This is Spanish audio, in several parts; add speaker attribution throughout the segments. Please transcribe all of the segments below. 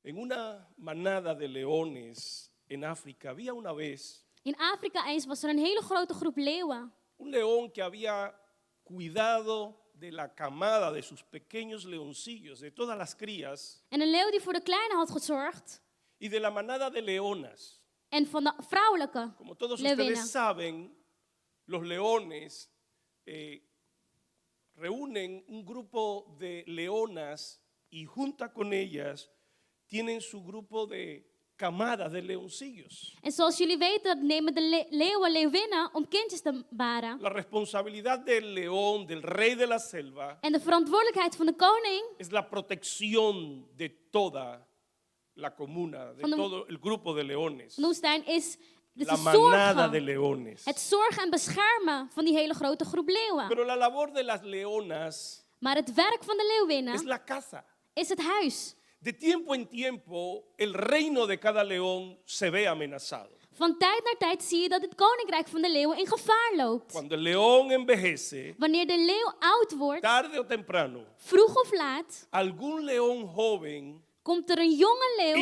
Speaker 1: En una manada de leones en África había una vez
Speaker 2: In Afrika eens was er een hele grote groep leeuwen.
Speaker 1: un león que había cuidado de la camada de sus pequeños leoncillos, de todas las crías
Speaker 2: En een leeuw die voor de kleine had gezorgd.
Speaker 1: y de la manada de leonas.
Speaker 2: En van de vrouwelijke
Speaker 1: Como todos
Speaker 2: leeuwinnen.
Speaker 1: ustedes saben, los leones reúnen un grupo de leonas y junto con ellas tienen su grupo de camadas de leoncillos.
Speaker 2: En zoals jullie weten nemen de leeuwen leeuwinnen om kindjes te baren.
Speaker 1: La responsabilidad del león, del rey de la selva,
Speaker 2: En de verantwoordelijkheid van de koning,
Speaker 1: es la protección de toda la comuna, de
Speaker 2: Van de-
Speaker 1: todo el grupo de leones.
Speaker 2: van de woestijn, is de
Speaker 1: La manada de
Speaker 2: zorgen.
Speaker 1: leones.
Speaker 2: Het zorgen en beschermen van die hele grote groep leeuwen.
Speaker 1: Pero la labor de las leonas
Speaker 2: Maar het werk van de
Speaker 1: es
Speaker 2: leeuwinnen
Speaker 1: la caza.
Speaker 2: is het huis.
Speaker 1: De tiempo en tiempo, el reino de cada león se ve amenazado.
Speaker 2: Van tijd naar tijd zie je dat het koninkrijk van de leeuwen in gevaar loopt.
Speaker 1: Cuando el león envejece,
Speaker 2: Wanneer de leeuw oud wordt,
Speaker 1: tarde o temprano,
Speaker 2: vroeg of laat,
Speaker 1: algún león joven
Speaker 2: komt er een jonge leeuw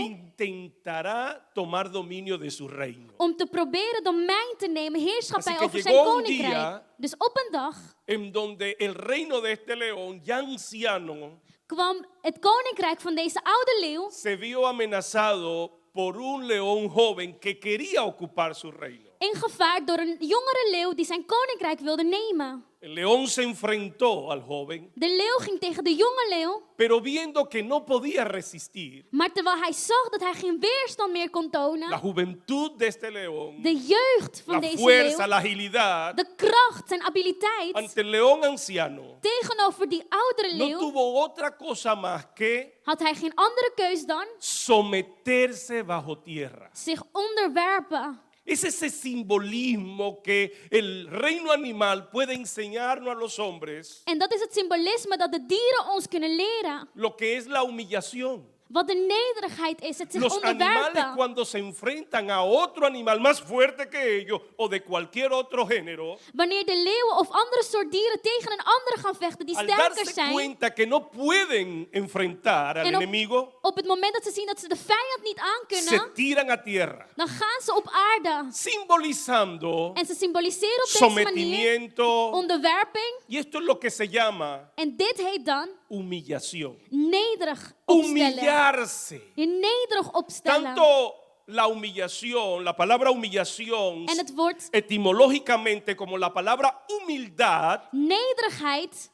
Speaker 1: intentará tomar dominio de su reino.
Speaker 2: om te proberen domein te nemen, heerschappij
Speaker 1: Así que
Speaker 2: over zijn
Speaker 1: llegó un
Speaker 2: koninkrijk.
Speaker 1: día-
Speaker 2: Dus op een dag
Speaker 1: En donde el reino de este león, ya anciano,
Speaker 2: kwam het koninkrijk van deze oude leeuw
Speaker 1: se vio amenazado por un león joven que quería ocupar su reino.
Speaker 2: in gevaar door een jongere leeuw die zijn koninkrijk wilde nemen.
Speaker 1: El león se enfrentó al joven,
Speaker 2: De leeuw ging tegen de jonge leeuw,
Speaker 1: pero viendo que no podía resistir,
Speaker 2: maar terwijl hij zag dat hij geen weerstand meer kon
Speaker 1: la
Speaker 2: tonen,
Speaker 1: juventud de este león,
Speaker 2: de jeugd van
Speaker 1: la
Speaker 2: deze
Speaker 1: fuerza,
Speaker 2: leeuw,
Speaker 1: la agilidad,
Speaker 2: de kracht, zijn abiliteit,
Speaker 1: ante el león anciano,
Speaker 2: tegenover die oudere
Speaker 1: no
Speaker 2: leeuw,
Speaker 1: tuvo otra cosa más que
Speaker 2: had hij geen andere keus dan
Speaker 1: someterse bajo tierra.
Speaker 2: zich onderwerpen.
Speaker 1: Es ese simbolismo que el reino animal puede enseñarnos a los hombres,
Speaker 2: En dat is het symbolisme dat de dieren ons kunnen leren.
Speaker 1: lo que es la humillación.
Speaker 2: Wat de nederigheid is, het zich
Speaker 1: Los animales
Speaker 2: onderwerpen.
Speaker 1: cuando se enfrentan a otro animal más fuerte que ellos o de cualquier otro género,
Speaker 2: Wanneer de leeuwen of andere soort dieren tegen een andere gaan vechten die
Speaker 1: al
Speaker 2: sterker
Speaker 1: darse
Speaker 2: zijn,
Speaker 1: cuenta que no pueden enfrentar al
Speaker 2: En op-
Speaker 1: enemigo,
Speaker 2: op het moment dat ze zien dat ze de vijand niet
Speaker 1: se
Speaker 2: aankunnen,
Speaker 1: tiran a tierra,
Speaker 2: dan gaan ze op aarde.
Speaker 1: simbolizando
Speaker 2: En ze symboliseren op deze manier
Speaker 1: sometimiento.
Speaker 2: onderwerping.
Speaker 1: Y esto es lo que se llama
Speaker 2: En dit heet dan
Speaker 1: humillación.
Speaker 2: nederig opstellen.
Speaker 1: Humillarse.
Speaker 2: Je nederig opstellen.
Speaker 1: Tanto la humillación, la palabra humillación,
Speaker 2: En het woord
Speaker 1: etimológicamente como la palabra humildad,
Speaker 2: nederigheid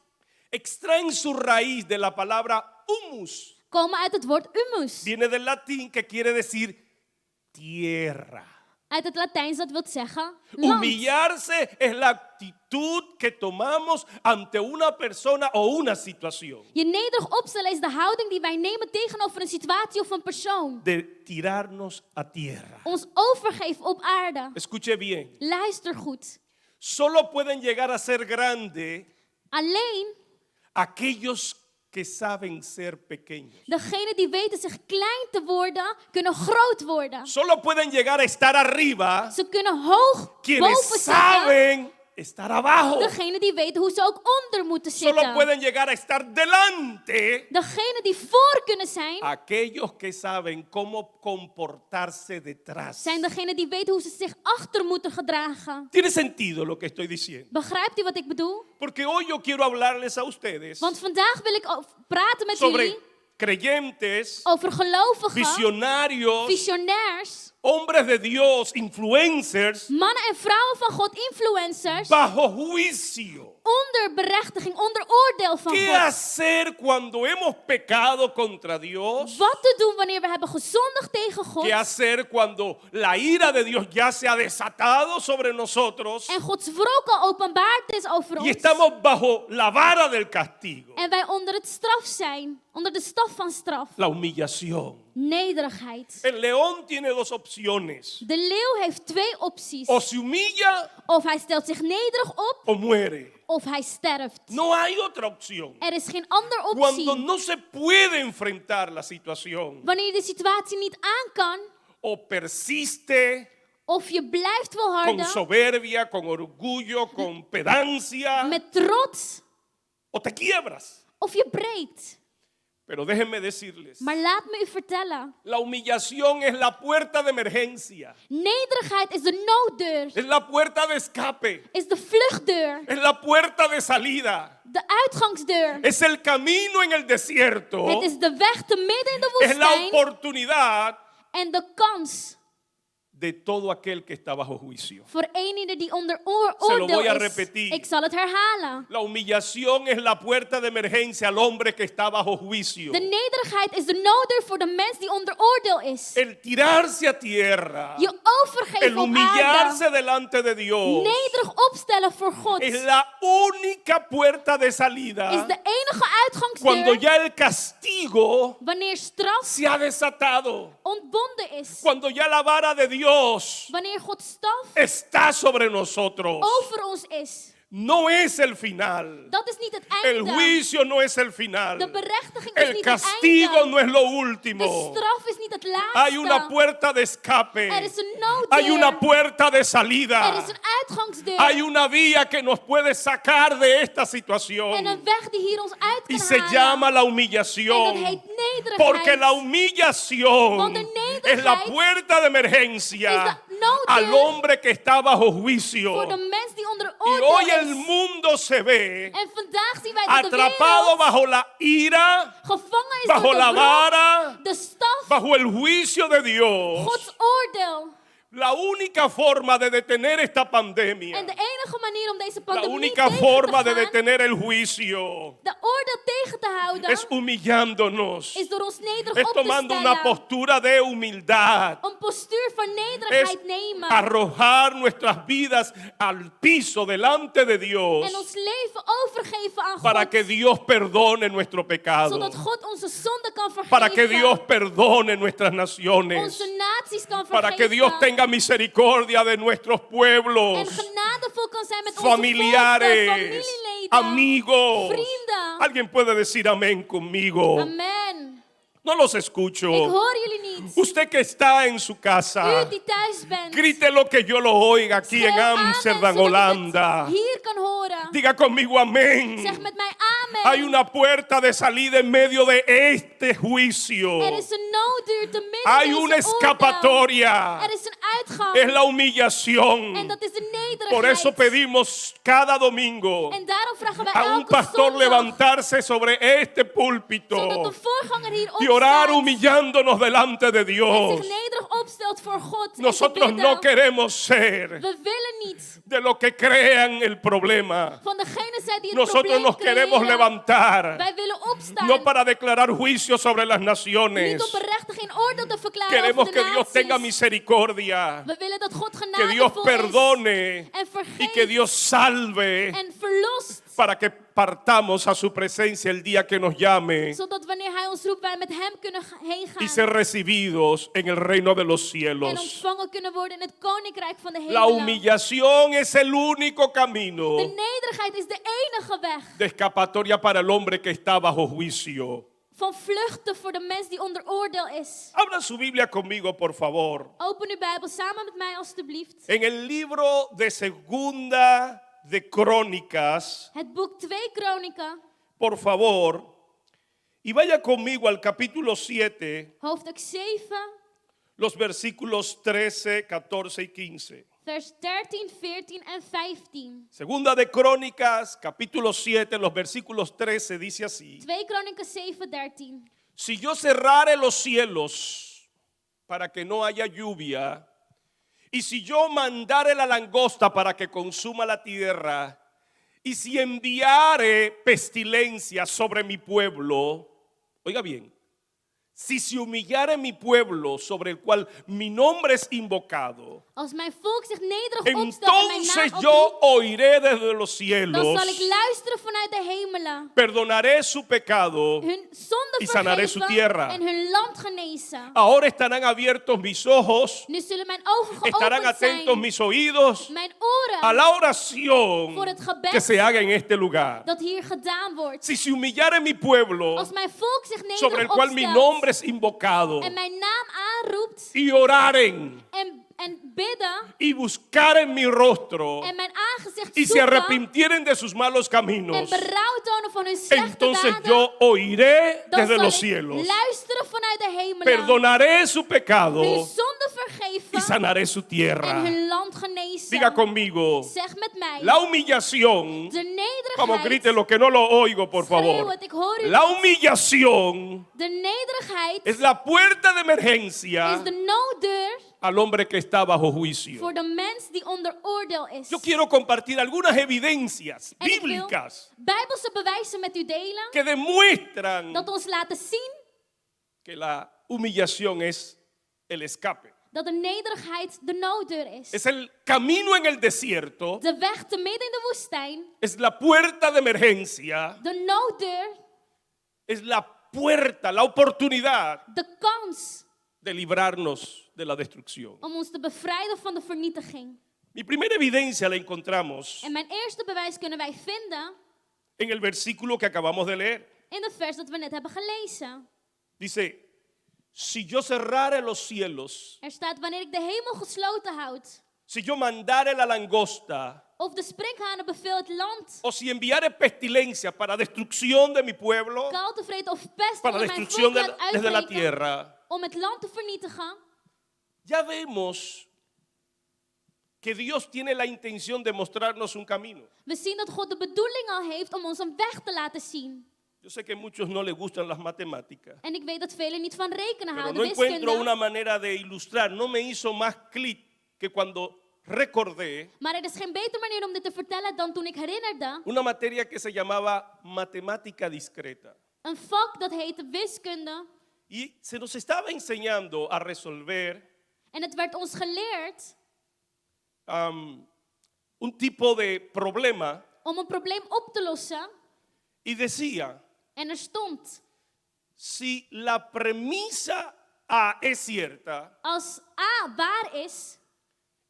Speaker 1: extraen su raíz de la palabra humus.
Speaker 2: komen uit het woord humus.
Speaker 1: Viene del latín que quiere decir tierra.
Speaker 2: Uit het Latijns dat wil zeggen land.
Speaker 1: Humillarse es la actitud que tomamos ante una persona o una situación.
Speaker 2: Je nederig opstellen is de houding die wij nemen tegenover een situatie of een persoon.
Speaker 1: De tirarnos a tierra.
Speaker 2: Ons overgeven op aarde.
Speaker 1: Escuche bien.
Speaker 2: Luister goed.
Speaker 1: Solo pueden llegar a ser grande
Speaker 2: Alleen
Speaker 1: aquellos que saben ser pequeños.
Speaker 2: degenen die weten zich klein te worden, kunnen groot worden.
Speaker 1: Solo pueden llegar a estar arriba
Speaker 2: Ze kunnen hoog
Speaker 1: quienes
Speaker 2: boven zitten.
Speaker 1: saben estar abajo.
Speaker 2: Degenen die weten hoe ze ook onder moeten
Speaker 1: Solo
Speaker 2: zitten.
Speaker 1: pueden llegar a estar delante
Speaker 2: Degenen die voor kunnen zijn,
Speaker 1: aquellos que saben cómo comportarse detrás.
Speaker 2: zijn degenen die weten hoe ze zich achter moeten gedragen.
Speaker 1: ¿Tiene sentido lo que estoy diciendo?
Speaker 2: Begrijpt u wat ik bedoel?
Speaker 1: Porque hoy yo quiero hablarles a ustedes
Speaker 2: Want vandaag wil ik praten met
Speaker 1: sobre
Speaker 2: jullie
Speaker 1: creyentes,
Speaker 2: over gelovigen,
Speaker 1: visionarios,
Speaker 2: visionairs,
Speaker 1: hombres de Dios, influencers,
Speaker 2: mannen en vrouwen van God, influencers,
Speaker 1: bajo juicio.
Speaker 2: onder berechtiging, onder oordeel van
Speaker 1: ¿Qué
Speaker 2: God.
Speaker 1: hacer cuando hemos pecado contra Dios?
Speaker 2: Wat te doen wanneer we hebben gezondigd tegen God
Speaker 1: ¿Qué hacer cuando la ira de Dios ya se ha desatado sobre nosotros
Speaker 2: en Gods wrok al openbaard is over
Speaker 1: y
Speaker 2: ons
Speaker 1: estamos bajo la vara del castigo?
Speaker 2: en wij onder het straf zijn, onder de staf van straf?
Speaker 1: La humillación.
Speaker 2: Nederigheid.
Speaker 1: El león tiene dos opciones.
Speaker 2: De leeuw heeft twee opties.
Speaker 1: O se humilla
Speaker 2: Of hij stelt zich nederig op,
Speaker 1: o muere.
Speaker 2: of hij sterft.
Speaker 1: No hay otra opción.
Speaker 2: Er is geen andere
Speaker 1: Cuando
Speaker 2: optie.
Speaker 1: no se puede enfrentar la situación
Speaker 2: Wanneer je de situatie niet aan kan,
Speaker 1: o persiste
Speaker 2: of je blijft
Speaker 1: con
Speaker 2: volharden
Speaker 1: soberbia, con orgullo, con pedancia,
Speaker 2: met trots,
Speaker 1: o te quiebras.
Speaker 2: of je breekt.
Speaker 1: Pero déjenme decirles,
Speaker 2: Maar laat me u vertellen.
Speaker 1: la humillación es la puerta de emergencia,
Speaker 2: Nederigheid is de nooddeur.
Speaker 1: es la puerta de escape,
Speaker 2: Is de vluchtdeur.
Speaker 1: es la puerta de salida,
Speaker 2: De uitgangsdeur.
Speaker 1: es el camino en el desierto,
Speaker 2: Het is de weg te midden in de
Speaker 1: es la
Speaker 2: woestijn.
Speaker 1: oportunidad
Speaker 2: En de kans
Speaker 1: de todo aquel que está bajo juicio.
Speaker 2: voor eenieder die onder
Speaker 1: Se lo voy a
Speaker 2: oordeel is.
Speaker 1: repetir.
Speaker 2: Ik zal het herhalen.
Speaker 1: La humillación es la puerta de emergencia al hombre que está bajo juicio.
Speaker 2: De nederigheid is de nooddeur voor de mens die onder oordeel is.
Speaker 1: El tirarse a tierra,
Speaker 2: Je overgeven
Speaker 1: el
Speaker 2: op aarde.
Speaker 1: humillarse delante de Dios,
Speaker 2: Nederig opstellen voor God.
Speaker 1: es la única puerta de
Speaker 2: Is
Speaker 1: salida
Speaker 2: de enige
Speaker 1: cuando
Speaker 2: uitgangsdeur
Speaker 1: ya el castigo
Speaker 2: wanneer straf
Speaker 1: se ha desatado,
Speaker 2: ontbonden is.
Speaker 1: cuando ya la vara de Dios
Speaker 2: Wanneer Gods staf
Speaker 1: está sobre nosotros.
Speaker 2: over ons is.
Speaker 1: No es el final.
Speaker 2: Dat is niet het
Speaker 1: El
Speaker 2: einde.
Speaker 1: juicio no es el final.
Speaker 2: De berechtiging is
Speaker 1: El
Speaker 2: niet het
Speaker 1: castigo
Speaker 2: einde.
Speaker 1: no es lo
Speaker 2: De
Speaker 1: último.
Speaker 2: straf is niet het laatste.
Speaker 1: Hay una puerta de escape.
Speaker 2: Er is een nooddeur.
Speaker 1: Hay una puerta de
Speaker 2: Er
Speaker 1: salida.
Speaker 2: is een uitgangsdeur.
Speaker 1: Hay una vía que nos puede sacar de esta
Speaker 2: En
Speaker 1: situación.
Speaker 2: een weg die hier ons uit kan
Speaker 1: Y se
Speaker 2: halen.
Speaker 1: llama la
Speaker 2: En dat
Speaker 1: humillación.
Speaker 2: heet nederigheid.
Speaker 1: Porque la humillación
Speaker 2: Want de nederigheid
Speaker 1: es la puerta de
Speaker 2: is
Speaker 1: emergencia
Speaker 2: de nooddeur
Speaker 1: al hombre que está bajo
Speaker 2: voor
Speaker 1: juicio.
Speaker 2: de mens die onder
Speaker 1: Y hoy
Speaker 2: oordeel
Speaker 1: el
Speaker 2: is.
Speaker 1: mundo se ve
Speaker 2: En vandaag zien wij dat de
Speaker 1: atrapado
Speaker 2: wereld
Speaker 1: bajo la ira,
Speaker 2: gevangen is
Speaker 1: bajo
Speaker 2: door de
Speaker 1: la
Speaker 2: wrok,
Speaker 1: vara,
Speaker 2: de staf,
Speaker 1: bajo el juicio de Dios.
Speaker 2: Gods oordeel.
Speaker 1: La única forma de detener esta
Speaker 2: En
Speaker 1: pandemia,
Speaker 2: de enige manier om deze
Speaker 1: la
Speaker 2: pandemie
Speaker 1: única
Speaker 2: tegen
Speaker 1: forma
Speaker 2: te
Speaker 1: de
Speaker 2: gaan,
Speaker 1: detener el juicio
Speaker 2: de oordeel tegen te houden,
Speaker 1: es humillándonos,
Speaker 2: is door ons nederig
Speaker 1: es
Speaker 2: op te
Speaker 1: tomando una
Speaker 2: stellen.
Speaker 1: postura de humildad,
Speaker 2: Een postuur van
Speaker 1: es
Speaker 2: nederigheid nemen.
Speaker 1: arrojar nuestras vidas al piso delante de Dios
Speaker 2: En ons leven overgeven aan
Speaker 1: para
Speaker 2: God.
Speaker 1: que Dios perdone nuestro pecado,
Speaker 2: Zodat God onze zonde kan vergeven.
Speaker 1: para que Dios perdone nuestras naciones,
Speaker 2: onze naties kan vergeven.
Speaker 1: para que Dios tenga misericordia de nuestros pueblos,
Speaker 2: en genadevol kan zijn met
Speaker 1: familiares,
Speaker 2: onze volken, familieleden,
Speaker 1: amigos.
Speaker 2: vrienden.
Speaker 1: Alguien puede decir amén conmigo.
Speaker 2: Amen.
Speaker 1: No los escucho.
Speaker 2: Ik hoor jullie niet.
Speaker 1: Usted que está en su casa,
Speaker 2: U die thuis bent.
Speaker 1: grite lo que yo lo oiga aquí en
Speaker 2: schreeuw amen,
Speaker 1: Amsterdam,
Speaker 2: zodat ik
Speaker 1: Holanda.
Speaker 2: het hier kan horen.
Speaker 1: Diga conmigo amén.
Speaker 2: Zeg met mij amen.
Speaker 1: Hay una puerta de salida en medio de este juicio.
Speaker 2: Er is een nooddeur te midden
Speaker 1: Hay
Speaker 2: deze
Speaker 1: una
Speaker 2: oordeel.
Speaker 1: escapatoria.
Speaker 2: Er is een uitgang.
Speaker 1: Es la humillación.
Speaker 2: En dat is de nederigheid.
Speaker 1: Por eso pedimos cada domingo
Speaker 2: En daarom vragen wij
Speaker 1: a un
Speaker 2: elke
Speaker 1: pastor
Speaker 2: zondag,
Speaker 1: levantarse sobre este
Speaker 2: zodat
Speaker 1: púlpito
Speaker 2: de voorganger hier
Speaker 1: y orar
Speaker 2: opstaat
Speaker 1: humillándonos delante de
Speaker 2: en
Speaker 1: Dios.
Speaker 2: zich nederig opstelt voor God. en
Speaker 1: Nosotros
Speaker 2: te
Speaker 1: no
Speaker 2: bidden.
Speaker 1: queremos ser
Speaker 2: We willen niet
Speaker 1: de los que crean el problema.
Speaker 2: van degene zijn die het
Speaker 1: Nosotros
Speaker 2: probleem
Speaker 1: nos queremos
Speaker 2: creëren.
Speaker 1: levantar,
Speaker 2: Wij willen opstaan.
Speaker 1: no para declarar juicio sobre las
Speaker 2: Niet om
Speaker 1: naciones.
Speaker 2: berechtiging en oordeel te verklaren
Speaker 1: Queremos
Speaker 2: over de
Speaker 1: que Dios
Speaker 2: naties.
Speaker 1: tenga misericordia,
Speaker 2: We willen dat God
Speaker 1: que Dios
Speaker 2: genadevol is
Speaker 1: perdone
Speaker 2: en
Speaker 1: y
Speaker 2: vergeeft
Speaker 1: que Dios salve
Speaker 2: en verlost.
Speaker 1: para que partamos a su presencia el día que nos llame
Speaker 2: Zodat wanneer hij ons roept, wij met hem kunnen heen
Speaker 1: y
Speaker 2: gaan.
Speaker 1: ser recibidos en el reino de los
Speaker 2: En
Speaker 1: cielos.
Speaker 2: ontvangen kunnen worden in het koninkrijk van de
Speaker 1: La
Speaker 2: hemelen.
Speaker 1: humillación es el único camino
Speaker 2: De nederigheid is de enige weg
Speaker 1: de escapatoria para el hombre que está bajo juicio.
Speaker 2: van vluchten voor de mens die onder oordeel is.
Speaker 1: Abra su Biblia conmigo, por favor.
Speaker 2: Open uw Bijbel samen met mij alstublieft.
Speaker 1: En el libro de Segunda de Crónicas,
Speaker 2: Het boek 2 Kronieken,
Speaker 1: por favor, y vaya conmigo al capítulo 7,
Speaker 2: hoofdstuk 7,
Speaker 1: los versículos 13, 14 y 15.
Speaker 2: vers 13, 14 en 15.
Speaker 1: Segunda de Crónicas, capítulo 7, los versículos 13, dice así:
Speaker 2: 2 Kronieken 7, 13.
Speaker 1: Si yo cerrare los cielos para que no haya lluvia, y si yo mandare la langosta para que consuma la tierra, y si enviare pestilencia sobre mi pueblo, oiga bien, si se humillare mi pueblo sobre el cual mi nombre es invocado,
Speaker 2: Als mijn volk zich nederig opstelt en mijn
Speaker 1: entonces
Speaker 2: naam
Speaker 1: yo
Speaker 2: oproept,
Speaker 1: oiré desde los
Speaker 2: dan
Speaker 1: cielos,
Speaker 2: zal ik luisteren vanuit de hemelen.
Speaker 1: perdonaré su pecado,
Speaker 2: Hun zonde
Speaker 1: y sanaré su
Speaker 2: vergeven
Speaker 1: tierra.
Speaker 2: en hun land genezen.
Speaker 1: ahora estarán abiertos mis ojos,
Speaker 2: Nu zullen mijn ogen
Speaker 1: estarán
Speaker 2: geopend
Speaker 1: atentos
Speaker 2: zijn,
Speaker 1: mis oídos
Speaker 2: mijn oren,
Speaker 1: a la oración
Speaker 2: voor het gebed
Speaker 1: que se haga en este lugar.
Speaker 2: dat hier gedaan wordt.
Speaker 1: Si se humillare mi pueblo,
Speaker 2: Als mijn volk zich
Speaker 1: sobre el
Speaker 2: nederig
Speaker 1: cual mi
Speaker 2: opstelt
Speaker 1: nombre es invocado,
Speaker 2: en mijn naam aanroept
Speaker 1: y oraren,
Speaker 2: en bidden
Speaker 1: y buscaren mi rostro
Speaker 2: en mijn aangezicht
Speaker 1: y se
Speaker 2: zoeken
Speaker 1: arrepintieren de sus malos
Speaker 2: en
Speaker 1: caminos,
Speaker 2: berouw tonen van hun slechte
Speaker 1: entonces
Speaker 2: daden,
Speaker 1: yo oiré
Speaker 2: dan
Speaker 1: desde
Speaker 2: zal
Speaker 1: los
Speaker 2: ik
Speaker 1: cielos,
Speaker 2: luisteren vanuit de hemelen,
Speaker 1: perdonaré su
Speaker 2: hun
Speaker 1: pecado
Speaker 2: zonde
Speaker 1: y
Speaker 2: vergeven
Speaker 1: sanaré su
Speaker 2: en
Speaker 1: tierra.
Speaker 2: hun land genezen.
Speaker 1: Diga conmigo,
Speaker 2: Zeg met mij,
Speaker 1: la humillación,
Speaker 2: de
Speaker 1: vamos,
Speaker 2: nederigheid,
Speaker 1: grite lo que no lo oigo, por
Speaker 2: schreeuw
Speaker 1: favor.
Speaker 2: het, ik hoor u
Speaker 1: La
Speaker 2: niet.
Speaker 1: humillación
Speaker 2: De nederigheid
Speaker 1: es la puerta de
Speaker 2: is
Speaker 1: emergencia
Speaker 2: de nooddeur
Speaker 1: al hombre que está bajo juicio.
Speaker 2: voor de mens die onder oordeel is.
Speaker 1: Yo quiero compartir algunas evidencias
Speaker 2: En ik wil
Speaker 1: bíblicas
Speaker 2: bijbelse bewijzen met u delen,
Speaker 1: que demuestran
Speaker 2: dat ons laten zien
Speaker 1: que la humillación es el escape.
Speaker 2: dat de nederigheid de nooddeur is.
Speaker 1: Es el camino en el desierto,
Speaker 2: De weg te midden in de woestijn,
Speaker 1: es la puerta de emergencia,
Speaker 2: de nooddeur,
Speaker 1: es la puerta, la oportunidad
Speaker 2: de kans
Speaker 1: de librarnos de la destrucción.
Speaker 2: om ons te bevrijden van de vernietiging.
Speaker 1: Mi primera evidencia la encontramos
Speaker 2: En mijn eerste bewijs kunnen wij vinden
Speaker 1: en el versículo que acabamos de leer.
Speaker 2: in het vers dat we net hebben gelezen.
Speaker 1: Dice, si yo cerrare los cielos,
Speaker 2: Er staat, wanneer ik de hemel gesloten houd,
Speaker 1: si yo mandare la langosta,
Speaker 2: of de sprinkhanen beveel het land
Speaker 1: o si enviare pestilencia para destrucción de mi pueblo,
Speaker 2: kaal te vreten of pest
Speaker 1: para
Speaker 2: onder mijn
Speaker 1: destrucción
Speaker 2: volk laat
Speaker 1: desde la
Speaker 2: uitbreken,
Speaker 1: tierra,
Speaker 2: om het land te vernietigen,
Speaker 1: ya vemos que Dios tiene la intención de mostrarnos un camino.
Speaker 2: we zien dat God de bedoeling al heeft om ons een weg te laten zien.
Speaker 1: Yo sé que a muchos no les gustan las matemáticas,
Speaker 2: En ik weet dat velen niet van rekenen
Speaker 1: pero
Speaker 2: houden,
Speaker 1: no encuentro
Speaker 2: wiskunde.
Speaker 1: una manera de ilustrar. No me hizo más clic que cuando recordé
Speaker 2: Maar er is geen betere manier om dit te vertellen dan toen ik herinnerde
Speaker 1: una materia que se llamaba matemática discreta.
Speaker 2: een vak dat heette wiskunde.
Speaker 1: Y se nos estaba enseñando a resolver
Speaker 2: En het werd ons geleerd
Speaker 1: un tipo de problema
Speaker 2: om een probleem op te lossen.
Speaker 1: y decía,
Speaker 2: En er stond,
Speaker 1: si la premisa A es cierta
Speaker 2: als A waar is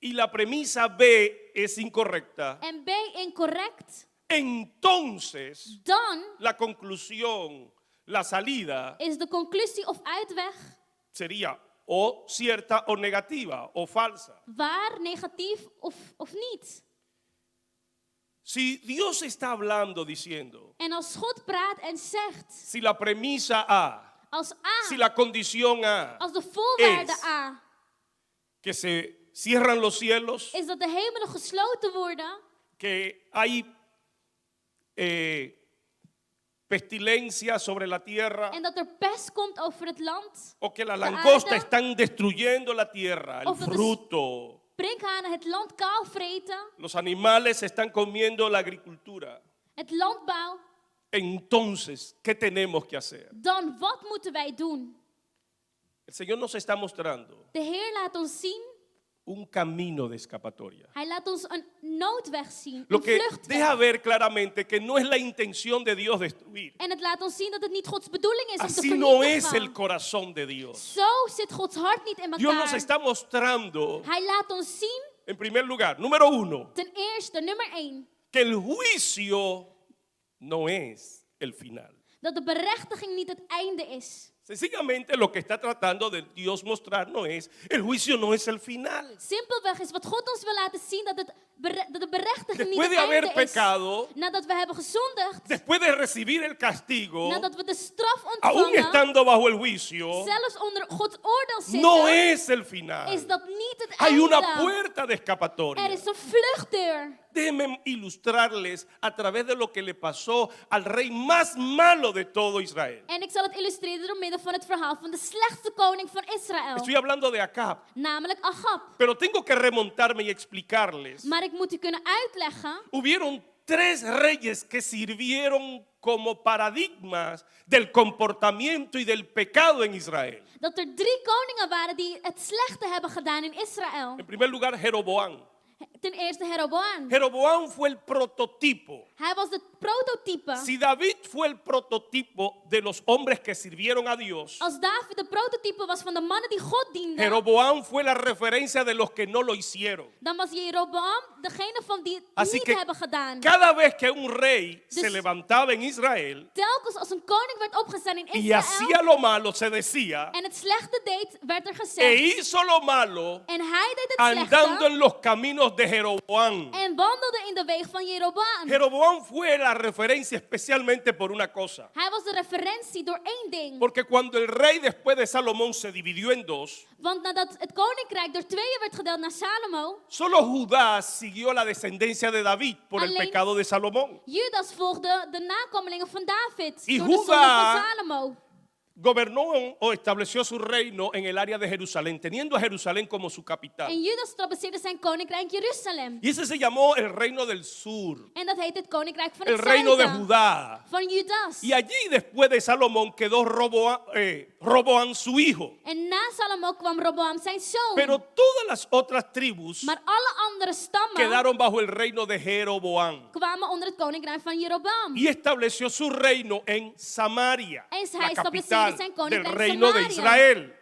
Speaker 1: y la premisa B es incorrecta,
Speaker 2: en B incorrect,
Speaker 1: entonces
Speaker 2: dan
Speaker 1: la conclusión, la salida
Speaker 2: is de conclusie of uitweg
Speaker 1: sería o cierta o negativa o falsa.
Speaker 2: waar, negatief of niet.
Speaker 1: Si Dios está hablando diciendo,
Speaker 2: En als God praat en zegt,
Speaker 1: si la premisa A,
Speaker 2: als A,
Speaker 1: si la condición A,
Speaker 2: als de voorwaarde
Speaker 1: is
Speaker 2: A,
Speaker 1: que se cierran los cielos,
Speaker 2: is dat de hemelen gesloten worden,
Speaker 1: que hay pestilencia sobre la tierra,
Speaker 2: en dat er pest komt over het land,
Speaker 1: o que las
Speaker 2: de
Speaker 1: langostas
Speaker 2: aarde,
Speaker 1: están destruyendo la tierra, el
Speaker 2: of dat de
Speaker 1: fruto,
Speaker 2: sprinkhanen het land kaal vreten,
Speaker 1: los animales están comiendo la agricultura.
Speaker 2: het landbouw,
Speaker 1: Entonces, ¿qué tenemos que hacer?
Speaker 2: dan wat moeten wij doen?
Speaker 1: El Señor nos está mostrando
Speaker 2: De Heer laat ons zien,
Speaker 1: un camino de escapatoria.
Speaker 2: Hij laat ons een noodweg zien,
Speaker 1: Lo
Speaker 2: een
Speaker 1: que
Speaker 2: vluchtweg.
Speaker 1: deja ver claramente que no es la intención de Dios destruir.
Speaker 2: En het laat ons zien dat het niet Gods bedoeling is om te
Speaker 1: Así no es
Speaker 2: vernietigen.
Speaker 1: el corazón de Dios.
Speaker 2: Zo zit Gods hart niet in
Speaker 1: Dios nos
Speaker 2: elkaar.
Speaker 1: está mostrando,
Speaker 2: Hij laat ons zien,
Speaker 1: en primer lugar, número uno,
Speaker 2: ten eerste, nummer 1,
Speaker 1: que el juicio no es el final.
Speaker 2: dat de berechtiging niet het einde is.
Speaker 1: Sencillamente lo que está tratando de Dios mostrarnos es, el juicio no es el final.
Speaker 2: Simpelweg is wat God ons wil laten zien dat de berechtiging niet
Speaker 1: Después
Speaker 2: het
Speaker 1: de haber
Speaker 2: einde is.
Speaker 1: pecado,
Speaker 2: Nadat we hebben gezondigd,
Speaker 1: después de recibir el castigo,
Speaker 2: nadat we de straf
Speaker 1: aún
Speaker 2: ontvangen,
Speaker 1: estando bajo el juicio,
Speaker 2: zelfs onder Gods oordeel zitten,
Speaker 1: no es el final.
Speaker 2: is dat niet het
Speaker 1: Hay
Speaker 2: einde.
Speaker 1: una puerta de
Speaker 2: Er
Speaker 1: escapatoria.
Speaker 2: is een vluchtdeur.
Speaker 1: Déjenme ilustrarles a través de lo que le pasó al rey más malo de todo Israel.
Speaker 2: En ik zal het illustreren door middel van het verhaal van de slechtste koning van Israël.
Speaker 1: Estoy hablando de Acab,
Speaker 2: Namelijk Agab.
Speaker 1: pero tengo que remontarme y explicarles.
Speaker 2: Maar ik moet u kunnen uitleggen.
Speaker 1: Hubieron 3 reyes que sirvieron como paradigmas del comportamiento y del pecado en Israel.
Speaker 2: Dat er 3 koningen waren die het slechte hebben gedaan in Israël.
Speaker 1: En primer lugar, Jeroboam.
Speaker 2: Ten eerste Jeroboam.
Speaker 1: Jeroboam fue el prototipo.
Speaker 2: Hij was het prototype.
Speaker 1: Si David fue el prototipo de los hombres que sirvieron a Dios,
Speaker 2: Als David de prototype was van de mannen die God dienden,
Speaker 1: Jeroboam fue la referencia de los que no lo hicieron.
Speaker 2: dan was Jeroboam degene van die het
Speaker 1: Así
Speaker 2: niet
Speaker 1: que
Speaker 2: hebben gedaan.
Speaker 1: cada vez que un rey se
Speaker 2: Dus-
Speaker 1: levantaba en Israel
Speaker 2: Telkens als een koning werd opgestaan in
Speaker 1: y hacía
Speaker 2: Israël
Speaker 1: lo malo, se decía,
Speaker 2: en het slechte deed, werd er
Speaker 1: e
Speaker 2: gezegd.
Speaker 1: hizo lo malo
Speaker 2: En hij deed het
Speaker 1: andando
Speaker 2: slechte
Speaker 1: en los caminos de Jeroboam.
Speaker 2: en wandelde in de weg van Jeroboam.
Speaker 1: Jeroboam fue la referencia especialmente por una cosa.
Speaker 2: Hij was de referentie door één ding.
Speaker 1: Porque cuando el rey después de Salomón se dividió en dos,
Speaker 2: Want nadat het koninkrijk door tweeën werd gedeeld naar Salomo,
Speaker 1: solo Judá siguió la descendencia de David por el
Speaker 2: Alleen-
Speaker 1: pecado de Salomón.
Speaker 2: Judas volgde de nakomelingen van David
Speaker 1: Y
Speaker 2: door de zonde
Speaker 1: Judá-
Speaker 2: van Salomo.
Speaker 1: Gobernó o estableció su reino en el área de Jerusalén, teniendo a Jerusalén como su capital.
Speaker 2: En Judas trapezeerde zijn koninkrijk in Jeruzalem.
Speaker 1: Y ese se llamó el reino del sur,
Speaker 2: En dat heet het koninkrijk van
Speaker 1: el
Speaker 2: het
Speaker 1: reino de
Speaker 2: zuiden.
Speaker 1: Judá.
Speaker 2: Van Judas.
Speaker 1: Y allí después de Salomón quedó Roboam su hijo.
Speaker 2: En na Salomo kwam Roboam zijn zoon.
Speaker 1: Pero todas las otras tribus
Speaker 2: Maar alle andere stammen
Speaker 1: quedaron bajo el reino de Jeroboam.
Speaker 2: kwamen onder het koninkrijk van Jeroboam.
Speaker 1: Y estableció su reino en Samaria,
Speaker 2: En
Speaker 1: la
Speaker 2: hij
Speaker 1: capital
Speaker 2: estableció zijn
Speaker 1: del
Speaker 2: koninkrijk
Speaker 1: reino de
Speaker 2: Samaria.
Speaker 1: Israel.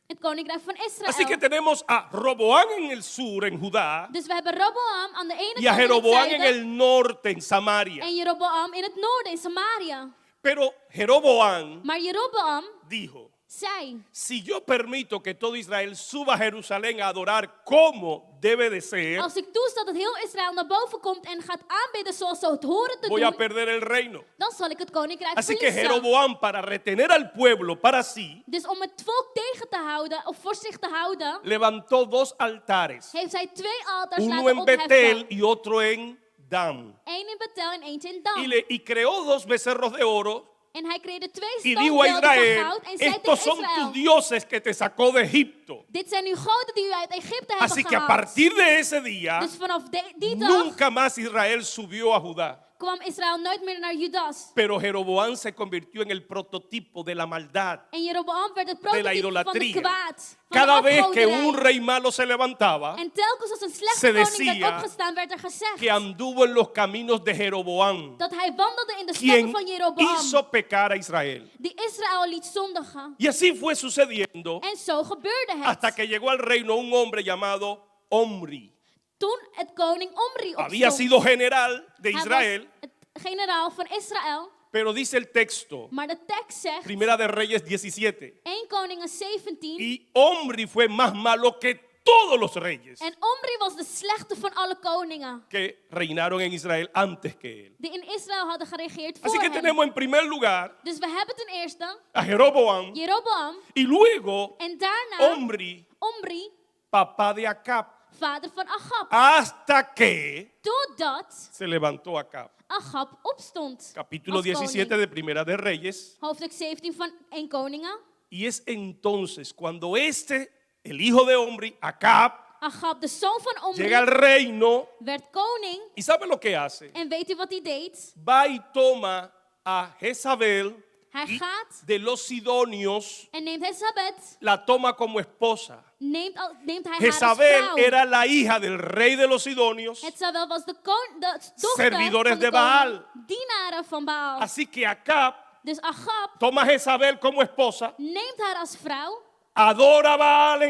Speaker 2: Het koninkrijk van Israël.
Speaker 1: Así que tenemos a Roboam en el sur, en Judá,
Speaker 2: Dus we hebben Roboam aan de ene
Speaker 1: y a
Speaker 2: kant in het
Speaker 1: Jeroboam en
Speaker 2: zuiden
Speaker 1: el norte, en Samaria.
Speaker 2: en Jeroboam in het noorden, in Samaria.
Speaker 1: Pero Jeroboam
Speaker 2: Maar Jeroboam
Speaker 1: dijo,
Speaker 2: zei,
Speaker 1: si yo permito que todo Israel suba a Jerusalén a adorar como debe de ser,
Speaker 2: als ik toesta dat heel Israël naar boven komt en gaat aanbidden zoals ze het horen te
Speaker 1: voy a
Speaker 2: doen,
Speaker 1: perder el reino.
Speaker 2: dan zal ik het koninkrijk
Speaker 1: Así que
Speaker 2: verliezen.
Speaker 1: Jeroboam, para retener al pueblo para sí,
Speaker 2: Dus om het volk tegen te houden, of voor zich te houden,
Speaker 1: levantó dos altares,
Speaker 2: heeft hij twee altars
Speaker 1: uno
Speaker 2: laten
Speaker 1: en Betel
Speaker 2: opheffen.
Speaker 1: y otro en Dan.
Speaker 2: Eén in Betel en eentje in Dan.
Speaker 1: Y creó dos becerros de oro
Speaker 2: En hij creëerde twee
Speaker 1: y dijo a
Speaker 2: standbeelden van
Speaker 1: Israel,
Speaker 2: goud en zei
Speaker 1: estos
Speaker 2: tegen
Speaker 1: son tus
Speaker 2: Israël,
Speaker 1: dioses que te sacó de Egipto.
Speaker 2: dit zijn uw goden die u uit Egypte hebben
Speaker 1: Así que a
Speaker 2: gehaald.
Speaker 1: partir de ese día,
Speaker 2: Dus vanaf die dag
Speaker 1: nunca más Israel subió a Judá.
Speaker 2: kwam Israël nooit meer naar Judas.
Speaker 1: Pero Jeroboam se convirtió en el prototipo de la maldad.
Speaker 2: En Jeroboam werd het
Speaker 1: De la
Speaker 2: prototype van de
Speaker 1: idolatría.
Speaker 2: kwaad. Van
Speaker 1: Cada
Speaker 2: de
Speaker 1: vez que
Speaker 2: afgoderij.
Speaker 1: un rey malo se levantaba,
Speaker 2: En telkens als een slechte
Speaker 1: se
Speaker 2: koning
Speaker 1: decía
Speaker 2: werd opgestaan, werd er gezegd
Speaker 1: que anduvo en los caminos de Jeroboam,
Speaker 2: dat hij wandelde in de
Speaker 1: quien
Speaker 2: stappen van Jeroboam,
Speaker 1: hizo pecar a Israel.
Speaker 2: die Israël liet zondigen.
Speaker 1: Y así fue sucediendo
Speaker 2: En zo gebeurde het.
Speaker 1: hasta que llegó al reino un hombre llamado Omri.
Speaker 2: Toen het koning Omri
Speaker 1: Había
Speaker 2: opstond.
Speaker 1: sido general de
Speaker 2: Hij was
Speaker 1: Israel,
Speaker 2: het generaal van Israël.
Speaker 1: pero dice el texto,
Speaker 2: Maar de tekst zegt,
Speaker 1: Primera de Reyes 17,
Speaker 2: 1 Koningen 17.
Speaker 1: y Omri fue más malo que todos los reyes
Speaker 2: En Omri was de slechte van alle koningen.
Speaker 1: que reinaron en Israel antes que él.
Speaker 2: Die in Israël hadden geregeerd voor
Speaker 1: Así que
Speaker 2: hem.
Speaker 1: tenemos en primer lugar
Speaker 2: Dus we hebben ten eerste
Speaker 1: a Jeroboam
Speaker 2: Jeroboam.
Speaker 1: y luego
Speaker 2: En daarna
Speaker 1: Omri,
Speaker 2: Omri,
Speaker 1: papá de Acab,
Speaker 2: vader van Agab.
Speaker 1: hasta que
Speaker 2: Totdat
Speaker 1: se levantó Acab.
Speaker 2: Agab opstond.
Speaker 1: Capítulo
Speaker 2: als
Speaker 1: 17
Speaker 2: koning.
Speaker 1: de Primera de Reyes.
Speaker 2: Hoofdstuk 17 van 1 Koningen.
Speaker 1: Y es entonces cuando el hijo de Omri, Acab,
Speaker 2: Agab, de zoon van Omri,
Speaker 1: llega al reino
Speaker 2: werd koning.
Speaker 1: y ¿sabe lo que hace?
Speaker 2: En weet u wat hij deed?
Speaker 1: Va y toma a Jezabel
Speaker 2: Hij
Speaker 1: y
Speaker 2: gaat
Speaker 1: de los sidonios,
Speaker 2: en neemt Jezabel.
Speaker 1: la toma como esposa.
Speaker 2: Neemt hij haar als
Speaker 1: Jezabel
Speaker 2: vrouw.
Speaker 1: era la hija del rey de los sidonios,
Speaker 2: Jezabel was de dochter
Speaker 1: servidores
Speaker 2: van de
Speaker 1: de Baal.
Speaker 2: koning, dienaren van Baal.
Speaker 1: Así que Acab
Speaker 2: Dus Agab
Speaker 1: toma a Jezabel como esposa,
Speaker 2: neemt haar als vrouw
Speaker 1: adora a Baal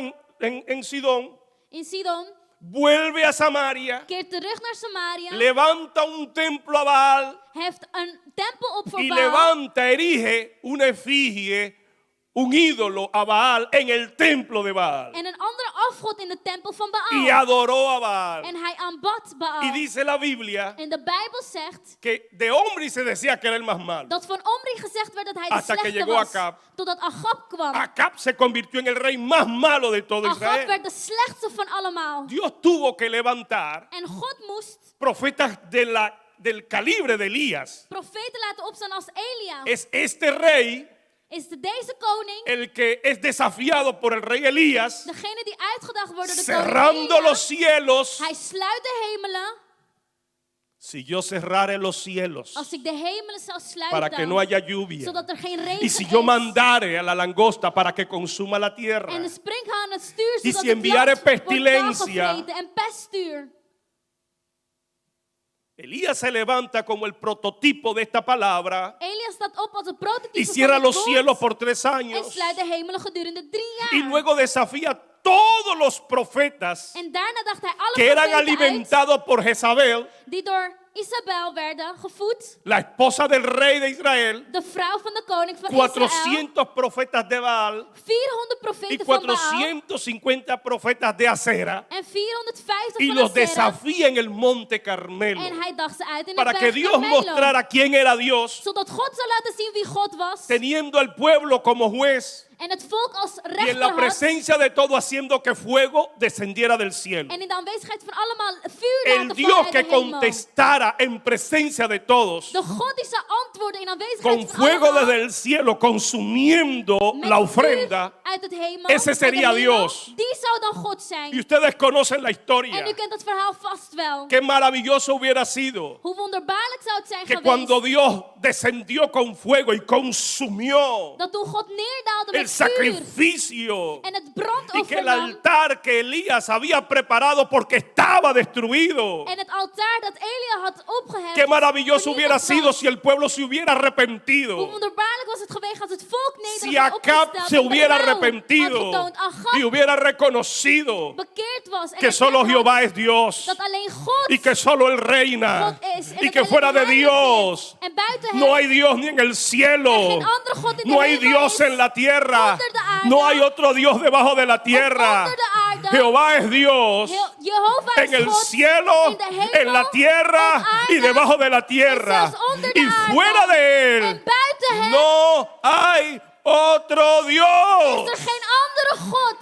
Speaker 1: en Sidón,
Speaker 2: in Sidon,
Speaker 1: vuelve a Samaria,
Speaker 2: keert terug naar Samaria,
Speaker 1: levanta un templo a Baal
Speaker 2: heft een tempel op voor
Speaker 1: y
Speaker 2: Baal
Speaker 1: levanta, erige una efigie, un ídolo a Baal en el templo de Baal.
Speaker 2: en een andere afgod in de tempel van
Speaker 1: Y
Speaker 2: Baal.
Speaker 1: adoró a Baal.
Speaker 2: En hij aanbad
Speaker 1: Y
Speaker 2: Baal.
Speaker 1: dice la Biblia
Speaker 2: En de Bijbel zegt
Speaker 1: que de Omri se decía que era el más malo.
Speaker 2: dat van Omri gezegd werd dat hij de
Speaker 1: Hasta que
Speaker 2: slechte
Speaker 1: llegó
Speaker 2: was.
Speaker 1: Acab.
Speaker 2: Totdat Agab kwam.
Speaker 1: Acab se convirtió en el rey más malo de todo
Speaker 2: Agab
Speaker 1: Israel.
Speaker 2: werd de slechtste van allemaal.
Speaker 1: Dios tuvo que levantar
Speaker 2: En God moest
Speaker 1: profetas del calibre de Elías.
Speaker 2: profeten laten opstaan als Elia.
Speaker 1: Es este rey
Speaker 2: Is deze koning
Speaker 1: el que es desafiado por el rey Elías,
Speaker 2: degene die uitgedaagd wordt door de
Speaker 1: cerrando
Speaker 2: koning Elia.
Speaker 1: los cielos.
Speaker 2: Hij sluit de hemelen.
Speaker 1: Si yo cerrare los cielos
Speaker 2: Als ik de hemelen zou sluiten,
Speaker 1: para que no haya lluvia,
Speaker 2: zodat er geen regen
Speaker 1: y si yo
Speaker 2: is.
Speaker 1: mandare a la langosta para que consuma la tierra,
Speaker 2: En de sprinkhaan het stuur,
Speaker 1: Y
Speaker 2: zodat
Speaker 1: si
Speaker 2: het
Speaker 1: enviare
Speaker 2: land wordt
Speaker 1: pestilencia,
Speaker 2: volgevreten en pest stuur.
Speaker 1: Elías se levanta como el prototipo de esta palabra
Speaker 2: Elia staat op als een prototype
Speaker 1: y
Speaker 2: van
Speaker 1: cierra
Speaker 2: dit
Speaker 1: los
Speaker 2: woord
Speaker 1: cielos por 3
Speaker 2: en
Speaker 1: años.
Speaker 2: sluit de hemelen gedurende 3 jaar.
Speaker 1: Y luego desafía a todos los profetas
Speaker 2: En daarna dacht hij alle
Speaker 1: que eran
Speaker 2: profeten uit
Speaker 1: alimentados por Jezabel,
Speaker 2: die door Isabel werden gevoed.
Speaker 1: la esposa del rey de Israel,
Speaker 2: De vrouw van de koning van Israël.
Speaker 1: 400 profetas de Baal
Speaker 2: 400
Speaker 1: y
Speaker 2: profeten van Baal.
Speaker 1: 450 profetas de Acera.
Speaker 2: En 450
Speaker 1: Y
Speaker 2: van
Speaker 1: los
Speaker 2: Asera.
Speaker 1: desafía en el monte Carmelo
Speaker 2: En hij dacht ze uit in
Speaker 1: para
Speaker 2: de
Speaker 1: que
Speaker 2: berg
Speaker 1: Dios
Speaker 2: Carmelo.
Speaker 1: mostrara quién era Dios,
Speaker 2: Zodat God zou laten zien wie God was.
Speaker 1: teniendo al pueblo como juez
Speaker 2: En het volk als
Speaker 1: y en
Speaker 2: rechter
Speaker 1: la
Speaker 2: had.
Speaker 1: presencia de todo haciendo que fuego descendiera del cielo.
Speaker 2: En in de aanwezigheid van allemaal vuur
Speaker 1: El
Speaker 2: laten
Speaker 1: Dios
Speaker 2: vallen uit
Speaker 1: que
Speaker 2: de hemel.
Speaker 1: contestara en presencia de todos
Speaker 2: De God die zou antwoorden in aanwezigheid
Speaker 1: con
Speaker 2: van
Speaker 1: fuego
Speaker 2: allemaal.
Speaker 1: desde el cielo, consumiendo
Speaker 2: Met
Speaker 1: la
Speaker 2: vuur
Speaker 1: ofrenda.
Speaker 2: uit het hemel,
Speaker 1: Ese
Speaker 2: uit de
Speaker 1: sería
Speaker 2: hemel.
Speaker 1: Dios.
Speaker 2: Die zou dan God zijn.
Speaker 1: Y ustedes conocen la
Speaker 2: En
Speaker 1: historia.
Speaker 2: u kent het verhaal vast wel.
Speaker 1: Qué maravilloso hubiera sido
Speaker 2: Hoe wonderbaarlijk zou het zijn
Speaker 1: que
Speaker 2: geweest.
Speaker 1: cuando Dios descendió con fuego y consumió
Speaker 2: Dat toen God neerdaalde
Speaker 1: el
Speaker 2: met vuur.
Speaker 1: sacrificio
Speaker 2: En het
Speaker 1: y
Speaker 2: brandoffer
Speaker 1: que el
Speaker 2: nam.
Speaker 1: altar que Elías había preparado porque estaba destruido.
Speaker 2: En het altaar dat Elia had opgeheven.
Speaker 1: Qué maravilloso hubiera
Speaker 2: vernietigd
Speaker 1: sido
Speaker 2: was.
Speaker 1: si el pueblo se hubiera
Speaker 2: Hoe
Speaker 1: arrepentido.
Speaker 2: wonderbaarlijk was het geweest als het volk
Speaker 1: Si
Speaker 2: nederig had
Speaker 1: Acab
Speaker 2: opgesteld
Speaker 1: se
Speaker 2: en
Speaker 1: hubiera
Speaker 2: berouw
Speaker 1: arrepentido
Speaker 2: had getoond. Agab
Speaker 1: y hubiera reconocido
Speaker 2: bekeerd was. En
Speaker 1: que solo
Speaker 2: erkend had
Speaker 1: Jehová es Dios
Speaker 2: dat alleen God
Speaker 1: y que solo Él reina
Speaker 2: God is. En
Speaker 1: y
Speaker 2: dat
Speaker 1: que
Speaker 2: alleen
Speaker 1: fuera de
Speaker 2: Hij
Speaker 1: Dios
Speaker 2: regeert. En buiten
Speaker 1: no
Speaker 2: hem
Speaker 1: hay Dios ni en el cielo,
Speaker 2: er geen andere God in de
Speaker 1: no hay
Speaker 2: hemel
Speaker 1: Dios
Speaker 2: is.
Speaker 1: en la tierra,
Speaker 2: Onder de aarde.
Speaker 1: no hay otro Dios debajo de la tierra.
Speaker 2: onder de aarde.
Speaker 1: Jehová es Dios
Speaker 2: Jehovah
Speaker 1: en
Speaker 2: is
Speaker 1: el
Speaker 2: God
Speaker 1: cielo,
Speaker 2: in de hemel,
Speaker 1: en la tierra
Speaker 2: op aarde,
Speaker 1: y debajo de la tierra.
Speaker 2: en zelfs onder de
Speaker 1: Y
Speaker 2: aarde.
Speaker 1: fuera de
Speaker 2: En
Speaker 1: Él
Speaker 2: buiten hem
Speaker 1: no hay otro
Speaker 2: is
Speaker 1: Dios.
Speaker 2: er geen andere God.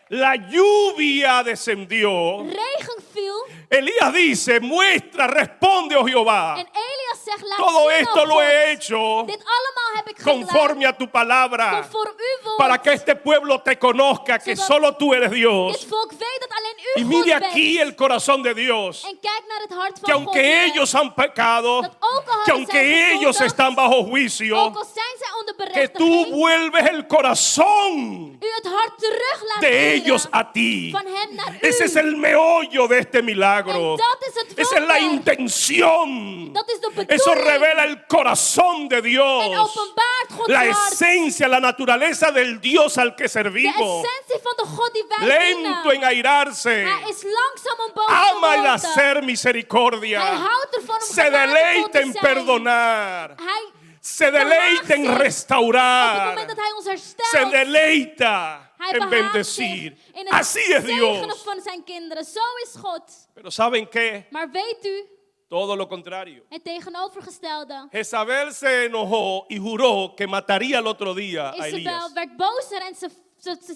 Speaker 1: La lluvia descendió.
Speaker 2: Regen viel.
Speaker 1: Elías dice, muestra, responde, oh Jehová.
Speaker 2: En Elias zegt, laat
Speaker 1: Todo
Speaker 2: zien,
Speaker 1: esto
Speaker 2: oh
Speaker 1: lo
Speaker 2: God.
Speaker 1: he hecho
Speaker 2: Dit allemaal heb ik gedaan.
Speaker 1: conforme a tu palabra,
Speaker 2: Conform uw woord.
Speaker 1: para que este pueblo te conozca que
Speaker 2: Zodat
Speaker 1: solo tú eres
Speaker 2: Dit
Speaker 1: Dios.
Speaker 2: volk weet dat alleen u
Speaker 1: Y
Speaker 2: God
Speaker 1: mire
Speaker 2: bent.
Speaker 1: aquí el corazón de Dios,
Speaker 2: En kijk naar het hart van
Speaker 1: que
Speaker 2: God.
Speaker 1: aunque
Speaker 2: hier.
Speaker 1: ellos han pecado,
Speaker 2: Dat ook al
Speaker 1: que
Speaker 2: hadden zij
Speaker 1: aunque ellos
Speaker 2: gezondigd,
Speaker 1: están bajo juicio,
Speaker 2: ook al zijn zij onder
Speaker 1: que tú
Speaker 2: berechtiging,
Speaker 1: vuelves el corazón
Speaker 2: u het hart terug laat
Speaker 1: de
Speaker 2: keren.
Speaker 1: ellos a ti.
Speaker 2: Van hem naar u.
Speaker 1: Ese es el meollo de este milagro.
Speaker 2: En dat is het
Speaker 1: Esa es la
Speaker 2: wonder.
Speaker 1: intención.
Speaker 2: Dat is de bedoeling.
Speaker 1: Eso revela el corazón de
Speaker 2: En
Speaker 1: Dios.
Speaker 2: openbaart Gods
Speaker 1: La
Speaker 2: hart.
Speaker 1: esencia, la naturaleza del Dios al que
Speaker 2: De
Speaker 1: servimos.
Speaker 2: essentie van de God die wij
Speaker 1: Lento en
Speaker 2: dienen.
Speaker 1: airarse.
Speaker 2: Hij is langzaam om boos
Speaker 1: Ama
Speaker 2: te
Speaker 1: el
Speaker 2: worden.
Speaker 1: hacer
Speaker 2: Hij
Speaker 1: misericordia.
Speaker 2: houdt ervan om
Speaker 1: Se
Speaker 2: genadevol
Speaker 1: deleita
Speaker 2: te
Speaker 1: en
Speaker 2: zijn.
Speaker 1: perdonar.
Speaker 2: Hij
Speaker 1: Se deleita en
Speaker 2: op het moment
Speaker 1: restaurar.
Speaker 2: dat hij ons herstelt,
Speaker 1: Se deleita
Speaker 2: hij
Speaker 1: en
Speaker 2: behaagt
Speaker 1: bendecir.
Speaker 2: zich in het
Speaker 1: Así es
Speaker 2: zegenen
Speaker 1: Dios.
Speaker 2: van zijn kinderen. Zo is God.
Speaker 1: Pero ¿saben qué?
Speaker 2: Maar weet u,
Speaker 1: Todo lo contrario.
Speaker 2: het tegenovergestelde.
Speaker 1: Jezabel se enojó y juró que mataría el otro día a
Speaker 2: Isabel
Speaker 1: Elías.
Speaker 2: werd bozer en ze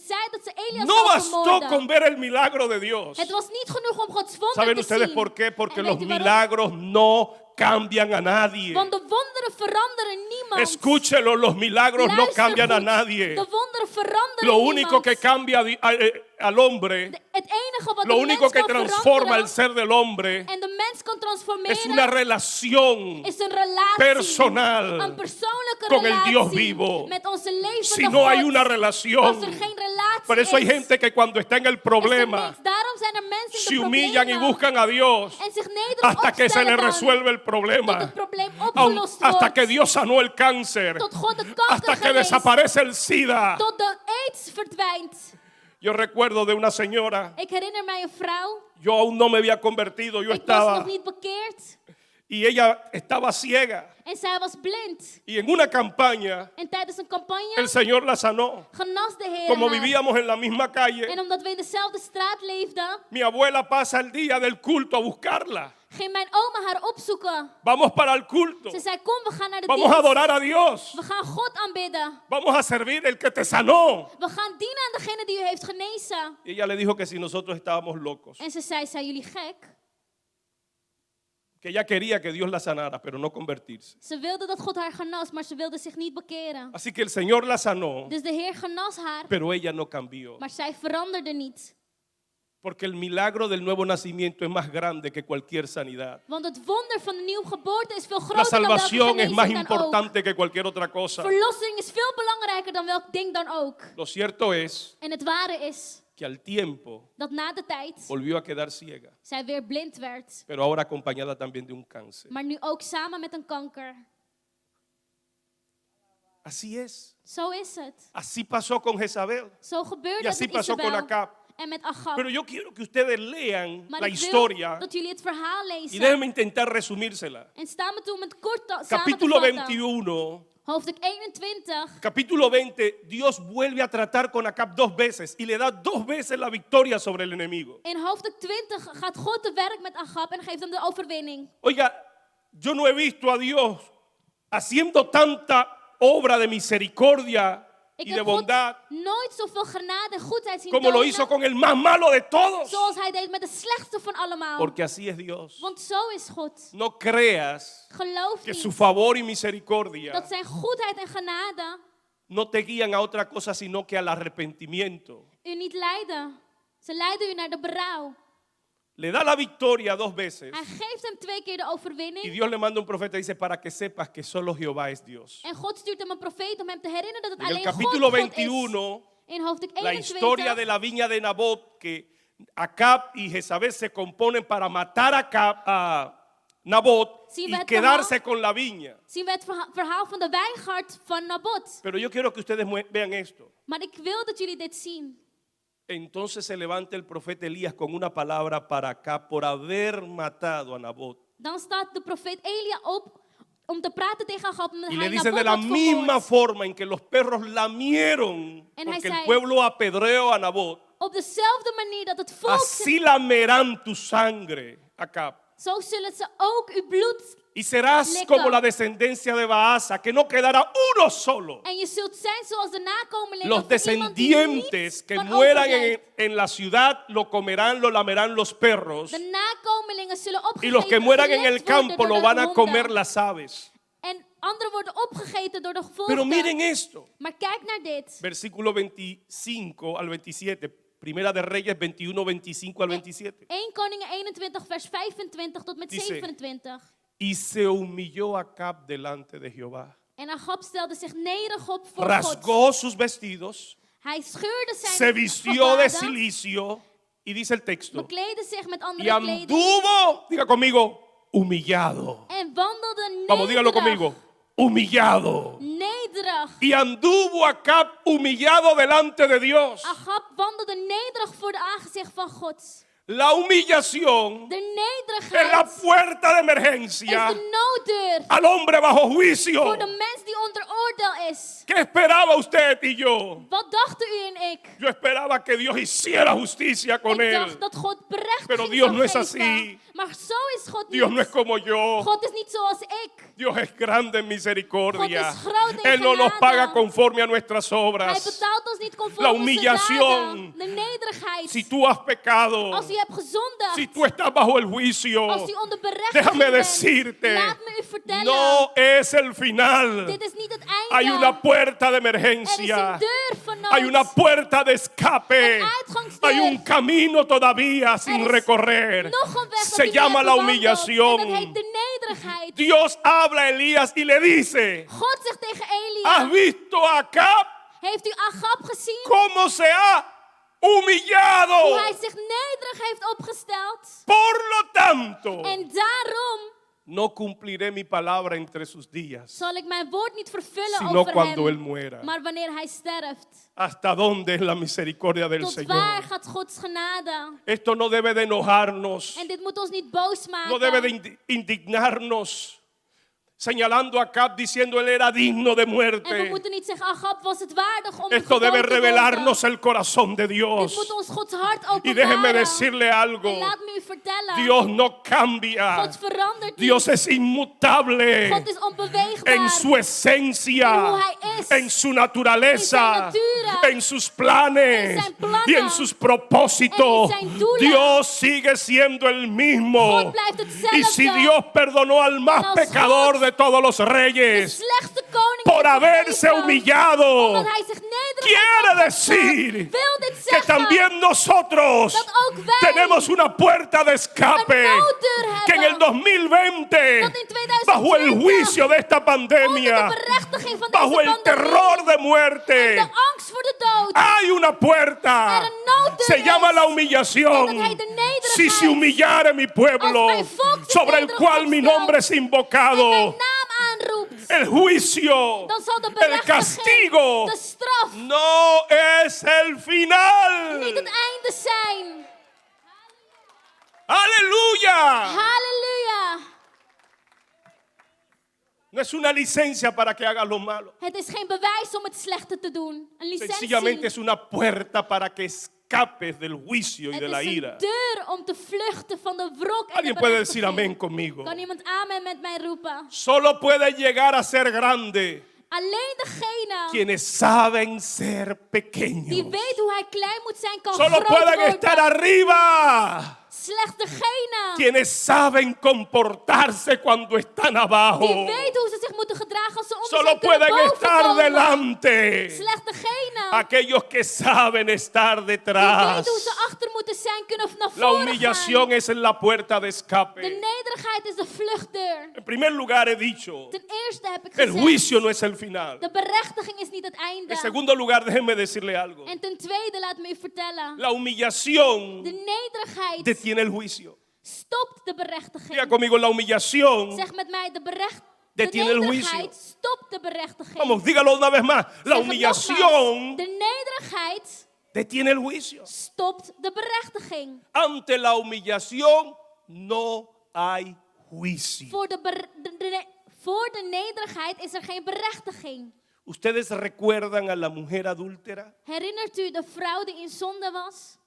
Speaker 2: zei dat ze Elias
Speaker 1: No
Speaker 2: zou
Speaker 1: bastó
Speaker 2: vermoorden.
Speaker 1: con ver el milagro de Dios.
Speaker 2: Het was niet genoeg om Gods wonder
Speaker 1: ¿Saben
Speaker 2: te
Speaker 1: ustedes
Speaker 2: zien.
Speaker 1: por qué? Porque
Speaker 2: En
Speaker 1: los
Speaker 2: weet u waarom?
Speaker 1: milagros no cambian a nadie.
Speaker 2: Want de wonderen veranderen niemand.
Speaker 1: Escúchelo, los milagros no
Speaker 2: Luister
Speaker 1: cambian a
Speaker 2: goed.
Speaker 1: nadie.
Speaker 2: De wonderen veranderen
Speaker 1: Lo único
Speaker 2: niemand.
Speaker 1: que cambia al hombre,
Speaker 2: Het enige wat
Speaker 1: lo
Speaker 2: de
Speaker 1: único
Speaker 2: mens
Speaker 1: que
Speaker 2: kan
Speaker 1: transforma el
Speaker 2: veranderen
Speaker 1: ser del hombre
Speaker 2: en de mens kan transformeren
Speaker 1: es una relación
Speaker 2: is een relatie,
Speaker 1: personal
Speaker 2: een persoonlijke
Speaker 1: con el
Speaker 2: relatie
Speaker 1: Dios vivo.
Speaker 2: met onze levende
Speaker 1: si no hay
Speaker 2: God.
Speaker 1: una
Speaker 2: Als er
Speaker 1: relación.
Speaker 2: geen relatie
Speaker 1: Por eso hay
Speaker 2: is,
Speaker 1: gente que cuando está en el
Speaker 2: is er
Speaker 1: problema
Speaker 2: niks. Daarom zijn er mensen in
Speaker 1: se
Speaker 2: de
Speaker 1: humillan y
Speaker 2: problemen
Speaker 1: buscan a Dios
Speaker 2: en zich nederig
Speaker 1: hasta que se
Speaker 2: opstellen
Speaker 1: le
Speaker 2: dan,
Speaker 1: resuelve el
Speaker 2: tot
Speaker 1: problema.
Speaker 2: het probleem opgelost
Speaker 1: Hasta
Speaker 2: wordt,
Speaker 1: que Dios sanó el cáncer.
Speaker 2: tot God de kanker
Speaker 1: Hasta que
Speaker 2: geneest,
Speaker 1: desaparece el SIDA.
Speaker 2: tot de aids verdwijnt.
Speaker 1: Yo recuerdo de una señora,
Speaker 2: Ik herinner mij een vrouw,
Speaker 1: yo aún no me había convertido, yo
Speaker 2: ik was
Speaker 1: estaba,
Speaker 2: nog niet bekeerd
Speaker 1: y ella estaba ciega.
Speaker 2: en zij was blind.
Speaker 1: Y en una campaña,
Speaker 2: En tijdens een campagne
Speaker 1: el Señor la sanó.
Speaker 2: genas de Heer
Speaker 1: Como
Speaker 2: haar.
Speaker 1: vivíamos en la misma calle,
Speaker 2: En omdat we in dezelfde straat leefden,
Speaker 1: mi abuela pasa el día del culto a buscarla.
Speaker 2: ging mijn oma haar opzoeken.
Speaker 1: Vamos para el culto.
Speaker 2: Ze zei, kom, we gaan naar de
Speaker 1: Vamos a
Speaker 2: dienst.
Speaker 1: adorar a Dios.
Speaker 2: We gaan God aanbidden.
Speaker 1: Vamos a servir el que te sanó.
Speaker 2: We gaan dienen aan degene die u heeft genezen.
Speaker 1: Y ella le dijo que si nosotros estábamos locos,
Speaker 2: En ze zei, zijn jullie gek?
Speaker 1: que ella quería que Dios la sanara, pero no convertirse.
Speaker 2: Ze wilde dat God haar genas, maar ze wilde zich niet bekeren.
Speaker 1: Así que el Señor la sanó,
Speaker 2: Dus de Heer genas haar,
Speaker 1: pero ella no cambió.
Speaker 2: maar zij veranderde niet.
Speaker 1: Porque el milagro del nuevo nacimiento es más grande que cualquier sanidad.
Speaker 2: Want het wonder van de nieuwe geboorte is veel
Speaker 1: La
Speaker 2: groter dan welke
Speaker 1: salvación es más
Speaker 2: genezing dan ook.
Speaker 1: importante que cualquier otra cosa.
Speaker 2: Verlossing is veel belangrijker dan welk ding dan ook.
Speaker 1: Lo cierto es
Speaker 2: En het ware is
Speaker 1: que al tiempo
Speaker 2: dat na de tijd
Speaker 1: volvió a quedar ciega,
Speaker 2: zij weer blind werd.
Speaker 1: pero ahora acompañada también de un cáncer.
Speaker 2: Maar nu ook samen met een kanker.
Speaker 1: Así es.
Speaker 2: Zo is het.
Speaker 1: Así pasó con Jezabel.
Speaker 2: Zo gebeurde
Speaker 1: Y
Speaker 2: het
Speaker 1: así
Speaker 2: met
Speaker 1: pasó con
Speaker 2: Isabel
Speaker 1: Acab.
Speaker 2: en met Agab.
Speaker 1: Pero yo quiero que ustedes lean
Speaker 2: Maar
Speaker 1: la
Speaker 2: ik wil
Speaker 1: historia
Speaker 2: dat jullie het verhaal
Speaker 1: y
Speaker 2: lezen.
Speaker 1: déjenme intentar resumírsela.
Speaker 2: En sta me toe om het kort samen te
Speaker 1: Capítulo
Speaker 2: vatten.
Speaker 1: 21.
Speaker 2: Hoofdstuk 21.
Speaker 1: Capítulo 20, Dios vuelve a tratar con Acab 2 veces y le da 2 veces la victoria sobre el enemigo.
Speaker 2: In hoofdstuk 20 gaat God te werk met Agab en geeft hem de overwinning.
Speaker 1: Oiga, yo no he visto a Dios haciendo tanta obra de misericordia
Speaker 2: Ik
Speaker 1: y de
Speaker 2: heb God
Speaker 1: bondad
Speaker 2: nooit zoveel genade en goedheid zien
Speaker 1: como lo
Speaker 2: tonen
Speaker 1: hizo con el más malo de todos.
Speaker 2: zoals hij deed met de slechtste van allemaal.
Speaker 1: Porque así es Dios.
Speaker 2: Want zo is God.
Speaker 1: No creas
Speaker 2: Geloof
Speaker 1: que su
Speaker 2: niet
Speaker 1: favor y misericordia
Speaker 2: dat zijn goedheid en genade
Speaker 1: no te guían a otra cosa sino que al arrepentimiento.
Speaker 2: u niet leiden. Ze leiden u naar de berouw.
Speaker 1: Le da la victoria 2 veces
Speaker 2: Hij geeft hem 2 keer de
Speaker 1: y
Speaker 2: overwinning.
Speaker 1: Dios le manda un profeta y dice para que sepas que solo Jehová es Dios.
Speaker 2: En God stuurt hem een profeet om hem te herinneren dat het
Speaker 1: En el
Speaker 2: alleen
Speaker 1: capítulo
Speaker 2: God is.
Speaker 1: 21,
Speaker 2: In hoofdstuk
Speaker 1: la
Speaker 2: 21
Speaker 1: historia de la viña de Nabot, que Acab y Jezabel se componen para matar a Nabot
Speaker 2: Zien
Speaker 1: y
Speaker 2: we het
Speaker 1: quedarse con la viña.
Speaker 2: zien we het verhaal van de wijngaard van Nabot.
Speaker 1: Pero yo quiero que ustedes vean esto.
Speaker 2: Maar ik wil dat jullie dit zien.
Speaker 1: Entonces se levanta el profeta Elías con una palabra para Acab por haber matado a Nabot.
Speaker 2: Dan staat de profeet Elia op om te praten tegen Agab omdat
Speaker 1: Y le
Speaker 2: hij
Speaker 1: dice de
Speaker 2: Nabot
Speaker 1: la
Speaker 2: had
Speaker 1: misma
Speaker 2: vermoord.
Speaker 1: forma en que los perros lamieron
Speaker 2: En
Speaker 1: porque
Speaker 2: hij
Speaker 1: el
Speaker 2: zei-
Speaker 1: pueblo apedreó a Nabot,
Speaker 2: Op dezelfde manier dat het volk
Speaker 1: así lamerán tu sangre, Acab.
Speaker 2: zo zullen ze ook uw bloed.
Speaker 1: Y serás
Speaker 2: Lekker.
Speaker 1: como la descendencia de Baasa, que no quedará uno solo.
Speaker 2: En je zult zijn zoals de nakomelingen
Speaker 1: Los
Speaker 2: van iemand die
Speaker 1: descendientes
Speaker 2: niet
Speaker 1: que
Speaker 2: van
Speaker 1: mueran
Speaker 2: overblijft.
Speaker 1: en la ciudad lo comerán, lo lamerán los perros.
Speaker 2: De nakomelingen zullen
Speaker 1: Y
Speaker 2: opgegeten
Speaker 1: los que mueran en el
Speaker 2: gelegd worden
Speaker 1: campo
Speaker 2: door
Speaker 1: lo
Speaker 2: de
Speaker 1: van a
Speaker 2: honden.
Speaker 1: comer las aves.
Speaker 2: En anderen worden opgegeten door de
Speaker 1: Pero
Speaker 2: gevolgen.
Speaker 1: miren esto.
Speaker 2: Maar kijk naar dit.
Speaker 1: Versículo 25 al 27. Primera de Reyes 21, 25 al 27.
Speaker 2: 1 Koningen 21 vers 25 tot met
Speaker 1: Dice-
Speaker 2: 27.
Speaker 1: Y se humilló Acab delante de Jehová.
Speaker 2: En Agab stelde zich nederig op voor God.
Speaker 1: Rasgó sus vestidos,
Speaker 2: Hij scheurde zijn
Speaker 1: se vistió de
Speaker 2: gewaden,
Speaker 1: silicio. Y dice el texto.
Speaker 2: bekleedde zich met
Speaker 1: Y
Speaker 2: andere kleding
Speaker 1: anduvo, diga conmigo, humillado.
Speaker 2: en wandelde nederig.
Speaker 1: Vamos, dígalo conmigo. Humillado.
Speaker 2: Nederig.
Speaker 1: Y anduvo Acab humillado delante de Dios.
Speaker 2: Agab wandelde nederig voor de aangezicht van God.
Speaker 1: La humillación
Speaker 2: De
Speaker 1: es la
Speaker 2: nederigheid
Speaker 1: puerta de
Speaker 2: is
Speaker 1: emergencia
Speaker 2: de nooddeur
Speaker 1: al hombre bajo juicio.
Speaker 2: voor de mens die onder oordeel is.
Speaker 1: ¿Qué esperaba usted y yo?
Speaker 2: Wat dachten u en ik?
Speaker 1: Yo esperaba que Dios hiciera justicia con
Speaker 2: Ik
Speaker 1: él.
Speaker 2: dacht dat God berecht
Speaker 1: Pero
Speaker 2: ging
Speaker 1: Dios
Speaker 2: zou
Speaker 1: no es
Speaker 2: geven.
Speaker 1: así.
Speaker 2: Maar zo is God
Speaker 1: Dios
Speaker 2: niet.
Speaker 1: no es como yo.
Speaker 2: God is niet zoals ik.
Speaker 1: Dios es grande en misericordia.
Speaker 2: God is groot in
Speaker 1: Él no nos
Speaker 2: genade.
Speaker 1: paga conforme a nuestras
Speaker 2: Hij
Speaker 1: obras.
Speaker 2: betaalt ons niet
Speaker 1: La
Speaker 2: conform onze
Speaker 1: humillación.
Speaker 2: daden. De nederigheid.
Speaker 1: Si tú has pecado,
Speaker 2: Als u hebt gezondigd.
Speaker 1: si tú estás bajo el juicio,
Speaker 2: Als u onder berechtiging
Speaker 1: déjame
Speaker 2: bent.
Speaker 1: decirte,
Speaker 2: Laat me u vertellen.
Speaker 1: no es el final.
Speaker 2: Dit is niet het einde.
Speaker 1: Hay una puerta de
Speaker 2: Er is
Speaker 1: emergencia.
Speaker 2: een deur van nood.
Speaker 1: Hay una puerta de escape.
Speaker 2: Een uitgangsdeur.
Speaker 1: Hay un camino todavía sin
Speaker 2: is
Speaker 1: recorrer.
Speaker 2: Nog een weg dat
Speaker 1: Se
Speaker 2: u
Speaker 1: llama
Speaker 2: hebt
Speaker 1: la
Speaker 2: bewandeld. En dat
Speaker 1: humillación.
Speaker 2: heet de nederigheid.
Speaker 1: Dios habla a Elías y le dice,
Speaker 2: God zegt tegen
Speaker 1: ¿has
Speaker 2: Elia.
Speaker 1: visto a Acab
Speaker 2: Heeft u Agab gezien?
Speaker 1: cómo se ha humillado?
Speaker 2: Hoe hij zich nederig heeft opgesteld.
Speaker 1: Por lo tanto,
Speaker 2: En daarom
Speaker 1: no cumpliré mi palabra entre sus días,
Speaker 2: zal ik mijn woord niet vervullen
Speaker 1: sino
Speaker 2: over
Speaker 1: cuando él
Speaker 2: hem.
Speaker 1: muera.
Speaker 2: Maar wanneer hij sterft.
Speaker 1: ¿Hasta dónde es la misericordia del
Speaker 2: Tot waar
Speaker 1: Señor?
Speaker 2: gaat Gods genade?
Speaker 1: Esto no debe de enojarnos,
Speaker 2: En dit moet ons niet boos maken.
Speaker 1: no debe de indignarnos, señalando a Acab diciendo él era digno de
Speaker 2: En we
Speaker 1: muerte.
Speaker 2: moeten niet zeggen, Agab was het waardig om
Speaker 1: Esto
Speaker 2: gedood
Speaker 1: debe
Speaker 2: te worden.
Speaker 1: revelarnos el corazón de
Speaker 2: Dit
Speaker 1: Dios.
Speaker 2: moet ons Gods hart
Speaker 1: Y déjeme
Speaker 2: openbaren.
Speaker 1: decirle algo,
Speaker 2: En laat me u vertellen.
Speaker 1: Dios no cambia,
Speaker 2: God verandert
Speaker 1: Dios
Speaker 2: niet.
Speaker 1: es inmutable
Speaker 2: God is onbeweegbaar.
Speaker 1: en su esencia,
Speaker 2: En hoe hij is.
Speaker 1: en su naturaleza,
Speaker 2: En zijn natura.
Speaker 1: en sus planes
Speaker 2: En zijn plannen.
Speaker 1: y en sus propósitos.
Speaker 2: En zijn doelen.
Speaker 1: Dios sigue siendo el mismo.
Speaker 2: God blijft hetzelfde.
Speaker 1: Y si Dios perdonó al más
Speaker 2: En als
Speaker 1: pecador
Speaker 2: God
Speaker 1: de todos los
Speaker 2: De
Speaker 1: reyes
Speaker 2: slechtste koning
Speaker 1: por
Speaker 2: heeft
Speaker 1: haberse
Speaker 2: vergeven,
Speaker 1: humillado,
Speaker 2: omdat hij zich nederig
Speaker 1: quiere
Speaker 2: heeft opgesteld,
Speaker 1: decir
Speaker 2: wil dit
Speaker 1: que
Speaker 2: zeggen
Speaker 1: también nosotros
Speaker 2: dat ook wij
Speaker 1: tenemos una puerta de escape
Speaker 2: een nooddeur
Speaker 1: que en el
Speaker 2: hebben.
Speaker 1: 2020
Speaker 2: Dat in 2020
Speaker 1: bajo el juicio de esta
Speaker 2: onder
Speaker 1: pandemia,
Speaker 2: de berechtiging van
Speaker 1: bajo
Speaker 2: deze
Speaker 1: el
Speaker 2: pandemie,
Speaker 1: terror de
Speaker 2: de
Speaker 1: muerte,
Speaker 2: angst voor de dood,
Speaker 1: hay una puerta
Speaker 2: er een groter
Speaker 1: se llama
Speaker 2: is.
Speaker 1: la humillación.
Speaker 2: En dat hij de nederigheid,
Speaker 1: Si se humillare mi pueblo,
Speaker 2: als mijn volk zich
Speaker 1: sobre el
Speaker 2: nederig
Speaker 1: cual mi
Speaker 2: opstelt,
Speaker 1: nombre es
Speaker 2: en
Speaker 1: invocado,
Speaker 2: mijn naam aanroept,
Speaker 1: el juicio,
Speaker 2: dan zal de
Speaker 1: el
Speaker 2: berechtiging,
Speaker 1: castigo,
Speaker 2: de straf,
Speaker 1: no es el final.
Speaker 2: niet het einde zijn.
Speaker 1: Aleluya.
Speaker 2: Halleluja.
Speaker 1: No es una licencia para que hagas lo malo.
Speaker 2: Het is geen bewijs om het slechte te doen. Een licentie.
Speaker 1: Sencillamente es una puerta para que escapes del juicio y
Speaker 2: Het
Speaker 1: de la
Speaker 2: is
Speaker 1: ira.
Speaker 2: een deur om te vluchten van de wrok en de
Speaker 1: Alguien puede decir
Speaker 2: berechtiging.
Speaker 1: amén conmigo.
Speaker 2: Kan iemand amen met mij roepen?
Speaker 1: Solo puede llegar a ser grande
Speaker 2: Alleen degene
Speaker 1: quienes saben ser
Speaker 2: die
Speaker 1: pequeños.
Speaker 2: weet hoe hij klein moet zijn, kan
Speaker 1: Solo
Speaker 2: groot
Speaker 1: pueden estar
Speaker 2: worden.
Speaker 1: arriba
Speaker 2: Slechts degene
Speaker 1: quienes saben comportarse cuando están abajo.
Speaker 2: die weet hoe ze zich moeten gedragen als ze onder
Speaker 1: Solo
Speaker 2: zijn, kunnen
Speaker 1: pueden
Speaker 2: boven
Speaker 1: estar
Speaker 2: komen.
Speaker 1: delante
Speaker 2: Slechts degene
Speaker 1: aquellos que saben estar
Speaker 2: die
Speaker 1: detrás.
Speaker 2: weet hoe ze achter moeten zijn, kunnen naar
Speaker 1: La
Speaker 2: voren
Speaker 1: humillación
Speaker 2: gaan.
Speaker 1: es la puerta de
Speaker 2: De
Speaker 1: escape.
Speaker 2: nederigheid is de vluchtdeur.
Speaker 1: En primer lugar he dicho,
Speaker 2: Ten eerste heb ik
Speaker 1: el
Speaker 2: gezegd,
Speaker 1: juicio no es el final.
Speaker 2: de berechtiging is niet het
Speaker 1: En
Speaker 2: einde.
Speaker 1: segundo lugar, déjenme decirle algo.
Speaker 2: En ten tweede, laat me u vertellen.
Speaker 1: La humillación
Speaker 2: De nederigheid
Speaker 1: detiene el juicio.
Speaker 2: stopt de
Speaker 1: Diga
Speaker 2: berechtiging.
Speaker 1: conmigo, la humillación.
Speaker 2: Zeg met mij, de
Speaker 1: Detiene el
Speaker 2: nederigheid stopt de berechtiging.
Speaker 1: Vamos, dígalo una vez más. La
Speaker 2: Zeg het
Speaker 1: humillación
Speaker 2: nogmaals. De nederigheid
Speaker 1: detiene el juicio.
Speaker 2: stopt de berechtiging.
Speaker 1: Ante la humillación no hay juicio.
Speaker 2: Voor de nederigheid is er geen berechtiging.
Speaker 1: ¿Ustedes recuerdan a la mujer adúltera?
Speaker 2: Herinnert u de vrouw die in zonde was?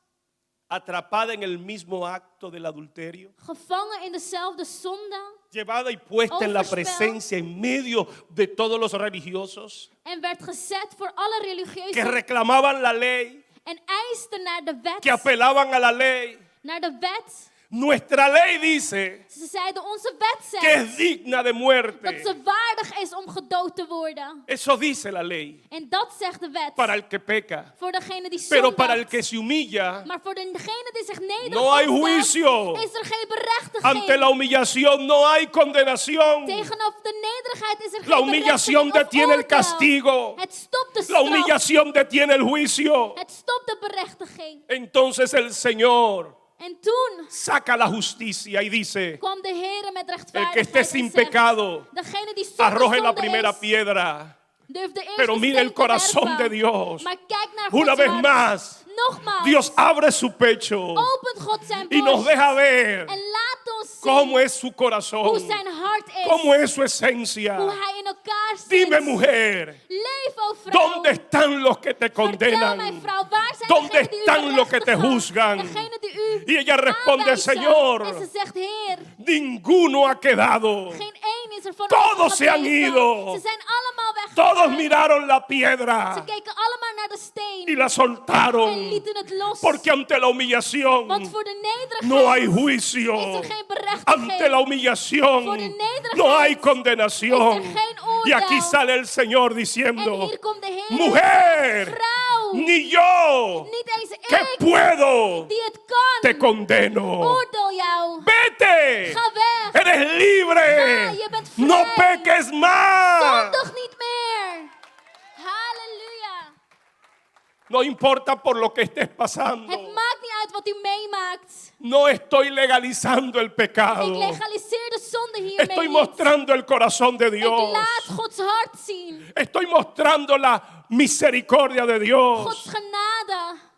Speaker 1: Atrapada en el mismo acto del adulterio.
Speaker 2: Gevangen in dezelfde zonde?
Speaker 1: Llevada y puesta en la
Speaker 2: Overspel.
Speaker 1: presencia en medio de todos los religiosos
Speaker 2: En werd gezet voor alle
Speaker 1: que
Speaker 2: religieuzen
Speaker 1: reclamaban la ley,
Speaker 2: en eiste naar de
Speaker 1: que
Speaker 2: wet.
Speaker 1: apelaban a la ley.
Speaker 2: Naar de wet.
Speaker 1: Nuestra ley dice
Speaker 2: Ze zeiden, onze wet
Speaker 1: que
Speaker 2: zegt
Speaker 1: es digna de
Speaker 2: dat
Speaker 1: muerte.
Speaker 2: ze waardig is om gedood te worden.
Speaker 1: Eso dice la ley
Speaker 2: En dat zegt de wet.
Speaker 1: para el que peca.
Speaker 2: Voor degene die
Speaker 1: Pero
Speaker 2: zondigt.
Speaker 1: para el que se humilla,
Speaker 2: Maar voor degene die zich nederig
Speaker 1: no hay
Speaker 2: opstelt,
Speaker 1: juicio.
Speaker 2: is er geen berechtiging.
Speaker 1: Ante la humillación no hay condenación.
Speaker 2: Tegenover de nederigheid is er
Speaker 1: La
Speaker 2: geen
Speaker 1: humillación
Speaker 2: berechtiging of
Speaker 1: detiene el
Speaker 2: oordeel.
Speaker 1: castigo.
Speaker 2: Het stopt de
Speaker 1: La
Speaker 2: straf.
Speaker 1: humillación detiene el juicio.
Speaker 2: Het stopt de berechtiging.
Speaker 1: Entonces el Señor
Speaker 2: En toen
Speaker 1: saca la justicia y dice,
Speaker 2: kwam de Heer met
Speaker 1: el
Speaker 2: rechtvaardigheid
Speaker 1: que esté
Speaker 2: en
Speaker 1: sin
Speaker 2: zegt,
Speaker 1: pecado,
Speaker 2: degene die zonder
Speaker 1: arroje la
Speaker 2: zonde
Speaker 1: primera
Speaker 2: is,
Speaker 1: piedra.
Speaker 2: durft de eerste
Speaker 1: Pero mire
Speaker 2: steen
Speaker 1: el
Speaker 2: te
Speaker 1: corazón
Speaker 2: werpen.
Speaker 1: de Dios.
Speaker 2: Maar kijk naar
Speaker 1: Una
Speaker 2: Gods
Speaker 1: vez
Speaker 2: hart.
Speaker 1: más,
Speaker 2: Nogmaals.
Speaker 1: Dios abre su pecho
Speaker 2: Opent God zijn
Speaker 1: y nos
Speaker 2: borst.
Speaker 1: deja ver
Speaker 2: En laat ons zien
Speaker 1: cómo es su
Speaker 2: hoe
Speaker 1: corazón,
Speaker 2: zijn hart is.
Speaker 1: cómo es su esencia.
Speaker 2: Hoe hij in elkaar zit.
Speaker 1: Dime, mujer,
Speaker 2: Leef, o vrouw.
Speaker 1: ¿dónde están los que te
Speaker 2: Vertel mij,
Speaker 1: condenan?
Speaker 2: vrouw, waar zijn
Speaker 1: ¿Dónde
Speaker 2: degenen die u
Speaker 1: están los que te
Speaker 2: berechtigen?
Speaker 1: juzgan?
Speaker 2: Degenen die u
Speaker 1: Y ella responde,
Speaker 2: aanwijzen.
Speaker 1: Señor,
Speaker 2: En ze zegt, Heer,
Speaker 1: ninguno ha quedado.
Speaker 2: geen één is er van
Speaker 1: Todos se han
Speaker 2: overgebleven.
Speaker 1: ido.
Speaker 2: Ze zijn allemaal weg.
Speaker 1: Todos miraron la
Speaker 2: Ze
Speaker 1: piedra
Speaker 2: keken allemaal naar de steen.
Speaker 1: y la
Speaker 2: En
Speaker 1: soltaron.
Speaker 2: lieten het los.
Speaker 1: Porque ante la humillación
Speaker 2: Want voor de nederigheid
Speaker 1: no hay juicio.
Speaker 2: is er geen berechtiging.
Speaker 1: Ante la humillación
Speaker 2: Voor de nederigheid
Speaker 1: no hay
Speaker 2: is
Speaker 1: condenación.
Speaker 2: er geen oordeel.
Speaker 1: Y aquí sale el Señor
Speaker 2: En
Speaker 1: diciendo,
Speaker 2: hier komt de Heer.
Speaker 1: mujer,
Speaker 2: Vrouw,
Speaker 1: ni yo
Speaker 2: niet eens
Speaker 1: que
Speaker 2: ik
Speaker 1: puedo
Speaker 2: die het kan.
Speaker 1: te condeno.
Speaker 2: Oordeel jou.
Speaker 1: Vete,
Speaker 2: Ga weg.
Speaker 1: eres libre.
Speaker 2: Ga, je bent vrij.
Speaker 1: No peques más.
Speaker 2: Zondig niet meer. Halleluja.
Speaker 1: No importa por lo que estés pasando.
Speaker 2: Het maakt niet uit wat u meemaakt.
Speaker 1: No estoy legalizando el
Speaker 2: Ik
Speaker 1: pecado.
Speaker 2: legaliseer de zonde hiermee
Speaker 1: Estoy
Speaker 2: niet.
Speaker 1: mostrando el corazón de
Speaker 2: Ik
Speaker 1: Dios.
Speaker 2: laat Gods hart zien.
Speaker 1: Estoy mostrando la misericordia de Dios.
Speaker 2: Gods genade.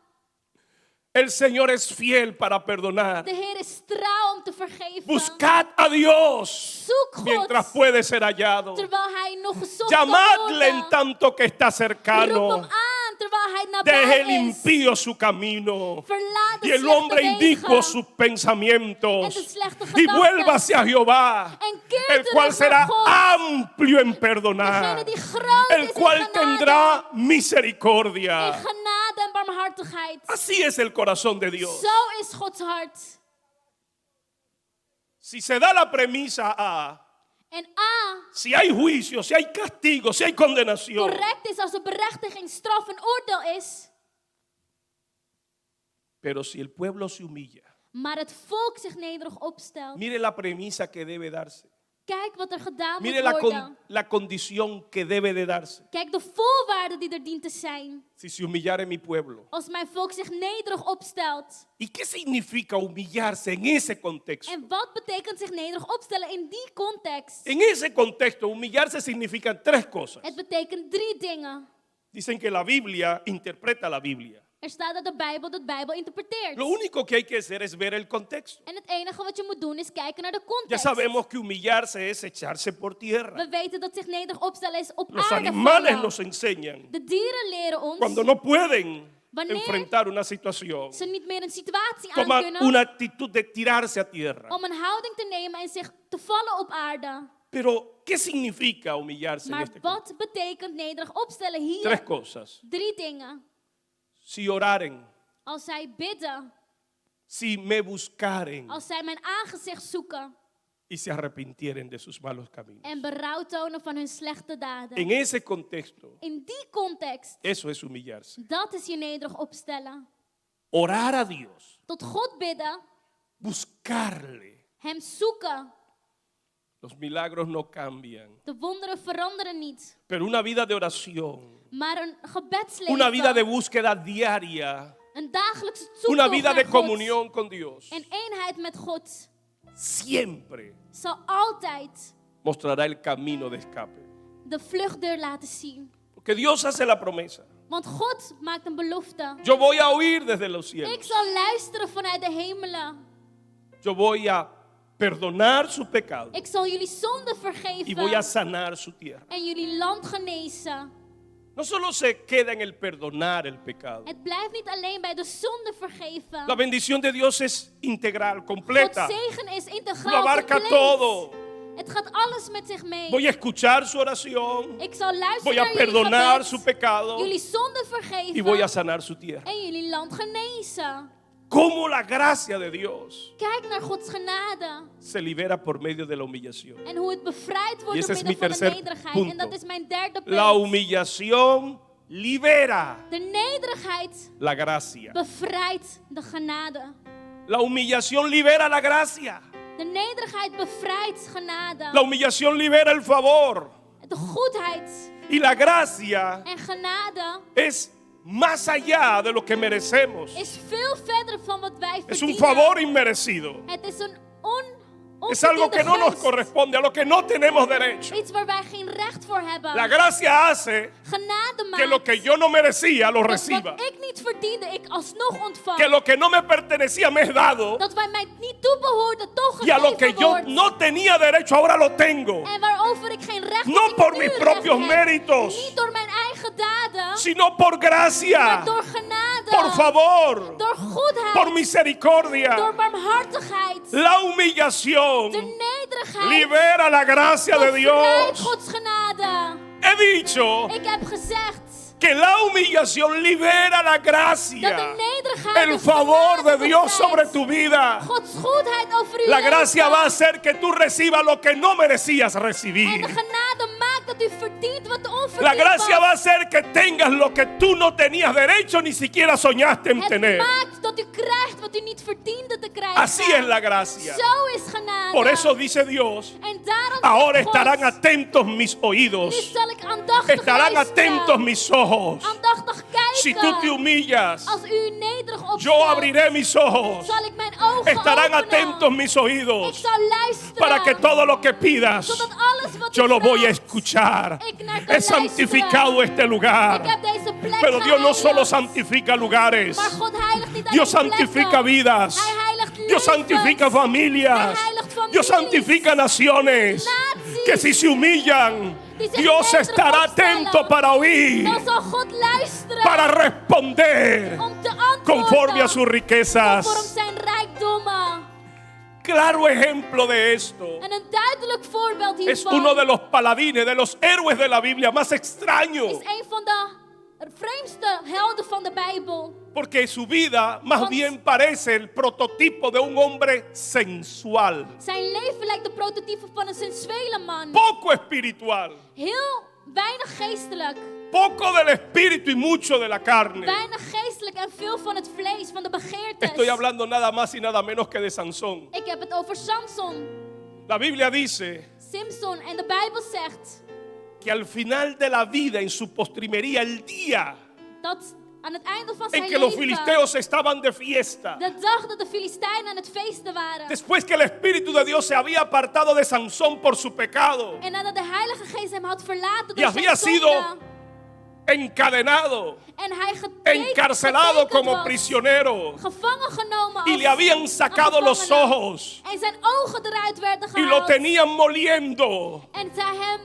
Speaker 1: El Señor es fiel para perdonar.
Speaker 2: De Heer is trouw om te vergeven.
Speaker 1: Buscad a Dios
Speaker 2: Zoek
Speaker 1: mientras
Speaker 2: God
Speaker 1: puede ser hallado.
Speaker 2: terwijl hij nog gezocht kan
Speaker 1: Llamadle en
Speaker 2: worden.
Speaker 1: tanto que está
Speaker 2: Roep
Speaker 1: cercano.
Speaker 2: hem aan terwijl hij
Speaker 1: Deje
Speaker 2: nabij
Speaker 1: el
Speaker 2: is.
Speaker 1: impío su camino.
Speaker 2: Verlaat de
Speaker 1: Y el
Speaker 2: slechte
Speaker 1: hombre inicuo
Speaker 2: wegen.
Speaker 1: sus pensamientos.
Speaker 2: En de slechte
Speaker 1: Y
Speaker 2: gedachten.
Speaker 1: vuélvase a Jehová,
Speaker 2: En keer
Speaker 1: el cual
Speaker 2: terug
Speaker 1: será
Speaker 2: naar God.
Speaker 1: amplio en perdonar,
Speaker 2: Degene die groot
Speaker 1: el
Speaker 2: is in
Speaker 1: cual
Speaker 2: genade.
Speaker 1: tendrá
Speaker 2: In
Speaker 1: misericordia.
Speaker 2: genade en barmhartigheid.
Speaker 1: Así es el corazón de Dios.
Speaker 2: Zo is Gods hart.
Speaker 1: Si se da la premisa A,
Speaker 2: En A,
Speaker 1: si hay juicio, si hay castigo, si hay condenación,
Speaker 2: correct is als er berechtiging, straf en oordeel is.
Speaker 1: pero si el pueblo se humilla,
Speaker 2: Maar het volk zich nederig opstelt.
Speaker 1: mire la premisa que debe darse.
Speaker 2: Kijk wat er gedaan
Speaker 1: Mire
Speaker 2: moet worden.
Speaker 1: la condición que debe de darse.
Speaker 2: Kijk de voorwaarde die er dient te zijn.
Speaker 1: Si se humillare mi pueblo.
Speaker 2: Als mijn volk zich nederig opstelt.
Speaker 1: ¿Y qué significa humillarse en ese contexto?
Speaker 2: En wat betekent zich nederig opstellen in die context?
Speaker 1: En ese contexto, humillarse significa tres cosas.
Speaker 2: Het betekent 3 dingen.
Speaker 1: Dicen que la Biblia interpreta la Biblia.
Speaker 2: Er staat dat de Bijbel interpreteert.
Speaker 1: Lo único que hay que hacer es ver el contexto.
Speaker 2: En het enige wat je moet doen is kijken naar de
Speaker 1: Ya
Speaker 2: context.
Speaker 1: sabemos que humillarse es echarse por tierra.
Speaker 2: We weten dat zich nederig opstellen is op
Speaker 1: Los
Speaker 2: aarde
Speaker 1: animales
Speaker 2: vallen.
Speaker 1: nos enseñan
Speaker 2: De dieren leren ons,
Speaker 1: cuando no pueden
Speaker 2: Wanneer
Speaker 1: enfrentar una situación,
Speaker 2: ze niet meer een situatie aan
Speaker 1: toman
Speaker 2: kunnen,
Speaker 1: una actitud de tirarse a tierra.
Speaker 2: om een houding te nemen en zich te vallen op aarde.
Speaker 1: Pero, ¿qué significa humillarse en
Speaker 2: Maar
Speaker 1: este contexto?
Speaker 2: wat betekent nederig opstellen hier?
Speaker 1: Tres cosas.
Speaker 2: 3 dingen.
Speaker 1: Si oraren,
Speaker 2: Als zij bidden,
Speaker 1: si me buscaren
Speaker 2: als zij mijn aangezicht zoeken
Speaker 1: y se arrepintieren de sus malos caminos.
Speaker 2: en berouw tonen van hun slechte daden.
Speaker 1: En ese contexto,
Speaker 2: In die context,
Speaker 1: eso es humillarse.
Speaker 2: dat is je nederig opstellen.
Speaker 1: Orar a Dios,
Speaker 2: Tot God bidden,
Speaker 1: buscarle.
Speaker 2: hem zoeken.
Speaker 1: Los milagros no cambian,
Speaker 2: De wonderen veranderen niet.
Speaker 1: pero una vida de oración,
Speaker 2: Maar een gebedsleven,
Speaker 1: una vida de búsqueda diaria,
Speaker 2: een dagelijkse
Speaker 1: una
Speaker 2: zoektocht
Speaker 1: vida
Speaker 2: naar
Speaker 1: de
Speaker 2: God
Speaker 1: comunión con Dios,
Speaker 2: en eenheid met God
Speaker 1: siempre
Speaker 2: zal altijd
Speaker 1: mostrará el camino de escape.
Speaker 2: de vluchtdeur laten zien.
Speaker 1: Porque Dios hace la promesa.
Speaker 2: Want God maakt een belofte.
Speaker 1: Yo voy a oír desde los
Speaker 2: Ik
Speaker 1: cielos.
Speaker 2: zal luisteren vanuit de hemelen.
Speaker 1: Yo voy a perdonar su pecado
Speaker 2: Ik zal jullie zonde
Speaker 1: y voy a
Speaker 2: vergeven
Speaker 1: sanar su tierra.
Speaker 2: en jullie land genezen.
Speaker 1: No solo se queda en el perdonar el pecado.
Speaker 2: Het blijft niet alleen bij de zonde vergeven.
Speaker 1: La bendición de Dios es integral, completa.
Speaker 2: Gods zegen is
Speaker 1: Lo
Speaker 2: integraal,
Speaker 1: abarca
Speaker 2: compleet.
Speaker 1: todo.
Speaker 2: Het gaat alles met zich mee.
Speaker 1: Voy a escuchar su oración,
Speaker 2: Ik zal luisteren
Speaker 1: voy a
Speaker 2: naar jullie
Speaker 1: perdonar
Speaker 2: gebed,
Speaker 1: su pecado
Speaker 2: jullie zonde vergeven
Speaker 1: y voy a sanar su tierra.
Speaker 2: en jullie land genezen.
Speaker 1: Cómo la gracia de Dios
Speaker 2: Kijk naar Gods genade
Speaker 1: se libera por medio de la humillación.
Speaker 2: en hoe het bevrijd
Speaker 1: Y
Speaker 2: wordt
Speaker 1: ese
Speaker 2: door
Speaker 1: es
Speaker 2: middel
Speaker 1: mi
Speaker 2: van de
Speaker 1: tercer
Speaker 2: nederigheid.
Speaker 1: punto.
Speaker 2: En dat is mijn derde
Speaker 1: La
Speaker 2: punt.
Speaker 1: humillación libera
Speaker 2: De nederigheid
Speaker 1: la gracia.
Speaker 2: bevrijdt de genade.
Speaker 1: La humillación libera la gracia.
Speaker 2: De nederigheid bevrijdt genade.
Speaker 1: La humillación libera el favor.
Speaker 2: De goedheid
Speaker 1: Y la gracia
Speaker 2: en genade
Speaker 1: es más allá de lo que merecemos.
Speaker 2: is veel verder van wat wij
Speaker 1: Es un
Speaker 2: verdienen.
Speaker 1: favor inmerecido.
Speaker 2: Het is een
Speaker 1: Es algo que no nos
Speaker 2: gunst.
Speaker 1: corresponde, a lo que no tenemos derecho.
Speaker 2: Iets waar wij geen recht voor hebben.
Speaker 1: La gracia hace
Speaker 2: Genade
Speaker 1: que lo
Speaker 2: maakt
Speaker 1: que yo no merecía lo
Speaker 2: dat
Speaker 1: reciba.
Speaker 2: wat ik niet verdiende, ik alsnog ontvang.
Speaker 1: Que lo que no me pertenecía me es dado.
Speaker 2: Dat wij mij niet toebehoorde, toch
Speaker 1: Y a lo que
Speaker 2: gegeven
Speaker 1: yo
Speaker 2: wordt.
Speaker 1: no tenía derecho ahora lo tengo.
Speaker 2: En waarover ik geen recht
Speaker 1: No
Speaker 2: heb, ik
Speaker 1: por
Speaker 2: nu
Speaker 1: mis
Speaker 2: recht
Speaker 1: propios
Speaker 2: heb.
Speaker 1: méritos,
Speaker 2: Niet door mijn eigen daden,
Speaker 1: sino por gracia,
Speaker 2: maar door genade.
Speaker 1: por favor,
Speaker 2: Door goedheid.
Speaker 1: por misericordia.
Speaker 2: Door barmhartigheid.
Speaker 1: La humillación
Speaker 2: De nederigheid.
Speaker 1: libera la gracia de
Speaker 2: bevrijdt
Speaker 1: Dios.
Speaker 2: Gods genade.
Speaker 1: He dicho
Speaker 2: Ik heb gezegd
Speaker 1: que la humillación libera la
Speaker 2: dat de
Speaker 1: gracia,
Speaker 2: nederigheid
Speaker 1: el
Speaker 2: de
Speaker 1: favor de
Speaker 2: genade
Speaker 1: Dios
Speaker 2: bevrijdt.
Speaker 1: sobre tu vida.
Speaker 2: Gods goedheid over uw
Speaker 1: La gracia
Speaker 2: leven.
Speaker 1: va a hacer que tú recibas lo que no merecías
Speaker 2: En
Speaker 1: recibir.
Speaker 2: de genade maakt dat u verdient wat onverdiend
Speaker 1: La gracia va a
Speaker 2: was.
Speaker 1: hacer que tengas lo que tú no tenías derecho ni siquiera soñaste en
Speaker 2: Het
Speaker 1: tener.
Speaker 2: maakt dat u krijgt wat u niet verdiende te krijgen.
Speaker 1: Así es la gracia.
Speaker 2: Zo is genade.
Speaker 1: Por eso dice Dios,
Speaker 2: En daarom
Speaker 1: ahora
Speaker 2: zegt God,
Speaker 1: estarán atentos mis
Speaker 2: nu
Speaker 1: oídos,
Speaker 2: zal ik aandachtig
Speaker 1: estarán
Speaker 2: luisteren.
Speaker 1: atentos mis ojos.
Speaker 2: Aandachtig kijken.
Speaker 1: Si tú te humillas,
Speaker 2: Als u nederig opstelt,
Speaker 1: yo abriré mis ojos.
Speaker 2: zal ik mijn ogen
Speaker 1: Estarán
Speaker 2: openen.
Speaker 1: atentos mis
Speaker 2: Ik
Speaker 1: oídos
Speaker 2: zal luisteren.
Speaker 1: para que todo lo que pidas,
Speaker 2: zodat alles wat
Speaker 1: yo
Speaker 2: u
Speaker 1: lo voy a
Speaker 2: vraagt,
Speaker 1: escuchar.
Speaker 2: ik naar kan
Speaker 1: He santificado
Speaker 2: luisteren.
Speaker 1: este lugar.
Speaker 2: Ik heb deze plek
Speaker 1: Pero Dios no solo
Speaker 2: geheiligd.
Speaker 1: santifica lugares,
Speaker 2: Maar God heiligt niet
Speaker 1: Dios
Speaker 2: alleen
Speaker 1: santifica
Speaker 2: plekken.
Speaker 1: vidas.
Speaker 2: Hij heiligt
Speaker 1: Dios
Speaker 2: levens.
Speaker 1: santifica familias.
Speaker 2: Hij heiligt families.
Speaker 1: Dios santifica naciones.
Speaker 2: Naties.
Speaker 1: Que si se humillan,
Speaker 2: Die zich
Speaker 1: Dios
Speaker 2: nederig
Speaker 1: estará
Speaker 2: opstellen.
Speaker 1: atento para oír,
Speaker 2: Dan zal God luisteren
Speaker 1: para responder
Speaker 2: om te antwoorden
Speaker 1: conforme a sus
Speaker 2: conform
Speaker 1: riquezas.
Speaker 2: zijn rijkdommen.
Speaker 1: Claro ejemplo de esto
Speaker 2: En een duidelijk voorbeeld
Speaker 1: es
Speaker 2: hiervan
Speaker 1: uno de los paladines, de los héroes de la Biblia más extraños,
Speaker 2: is een van de vreemdste helden van de Bijbel.
Speaker 1: porque su vida más
Speaker 2: Want-
Speaker 1: bien parece el prototipo de un hombre sensual,
Speaker 2: Zijn leven lijkt de prototype van een sensuele man.
Speaker 1: poco espiritual,
Speaker 2: Heel weinig geestelijk.
Speaker 1: poco del espíritu y mucho de la carne.
Speaker 2: Weinig geestelijk en veel van het vlees, van de begeertes.
Speaker 1: Estoy hablando nada más y nada menos que de Sansón.
Speaker 2: Ik heb het over Samson.
Speaker 1: La Biblia dice
Speaker 2: Simson. En de Bijbel zegt
Speaker 1: que al final de la vida, en su postrimería, el día
Speaker 2: dat aan het einde van
Speaker 1: en
Speaker 2: zijn
Speaker 1: que los
Speaker 2: leven,
Speaker 1: filisteos estaban de fiesta,
Speaker 2: de dag dat de Filistijnen aan het feesten waren,
Speaker 1: después que el Espíritu de Dios se había apartado de Sansón por su pecado
Speaker 2: en nadat de Heilige Geest hem had verlaten
Speaker 1: y
Speaker 2: door
Speaker 1: había
Speaker 2: zijn
Speaker 1: sido
Speaker 2: zonde,
Speaker 1: encadenado,
Speaker 2: en hij
Speaker 1: encarcelado
Speaker 2: getekend
Speaker 1: como
Speaker 2: was,
Speaker 1: prisionero,
Speaker 2: gevangen genomen
Speaker 1: y
Speaker 2: als
Speaker 1: le habían
Speaker 2: een
Speaker 1: sacado los
Speaker 2: gevangene,
Speaker 1: ojos
Speaker 2: en zijn ogen eruit werden
Speaker 1: y lo
Speaker 2: gehaald
Speaker 1: tenían moliendo,
Speaker 2: en zij hem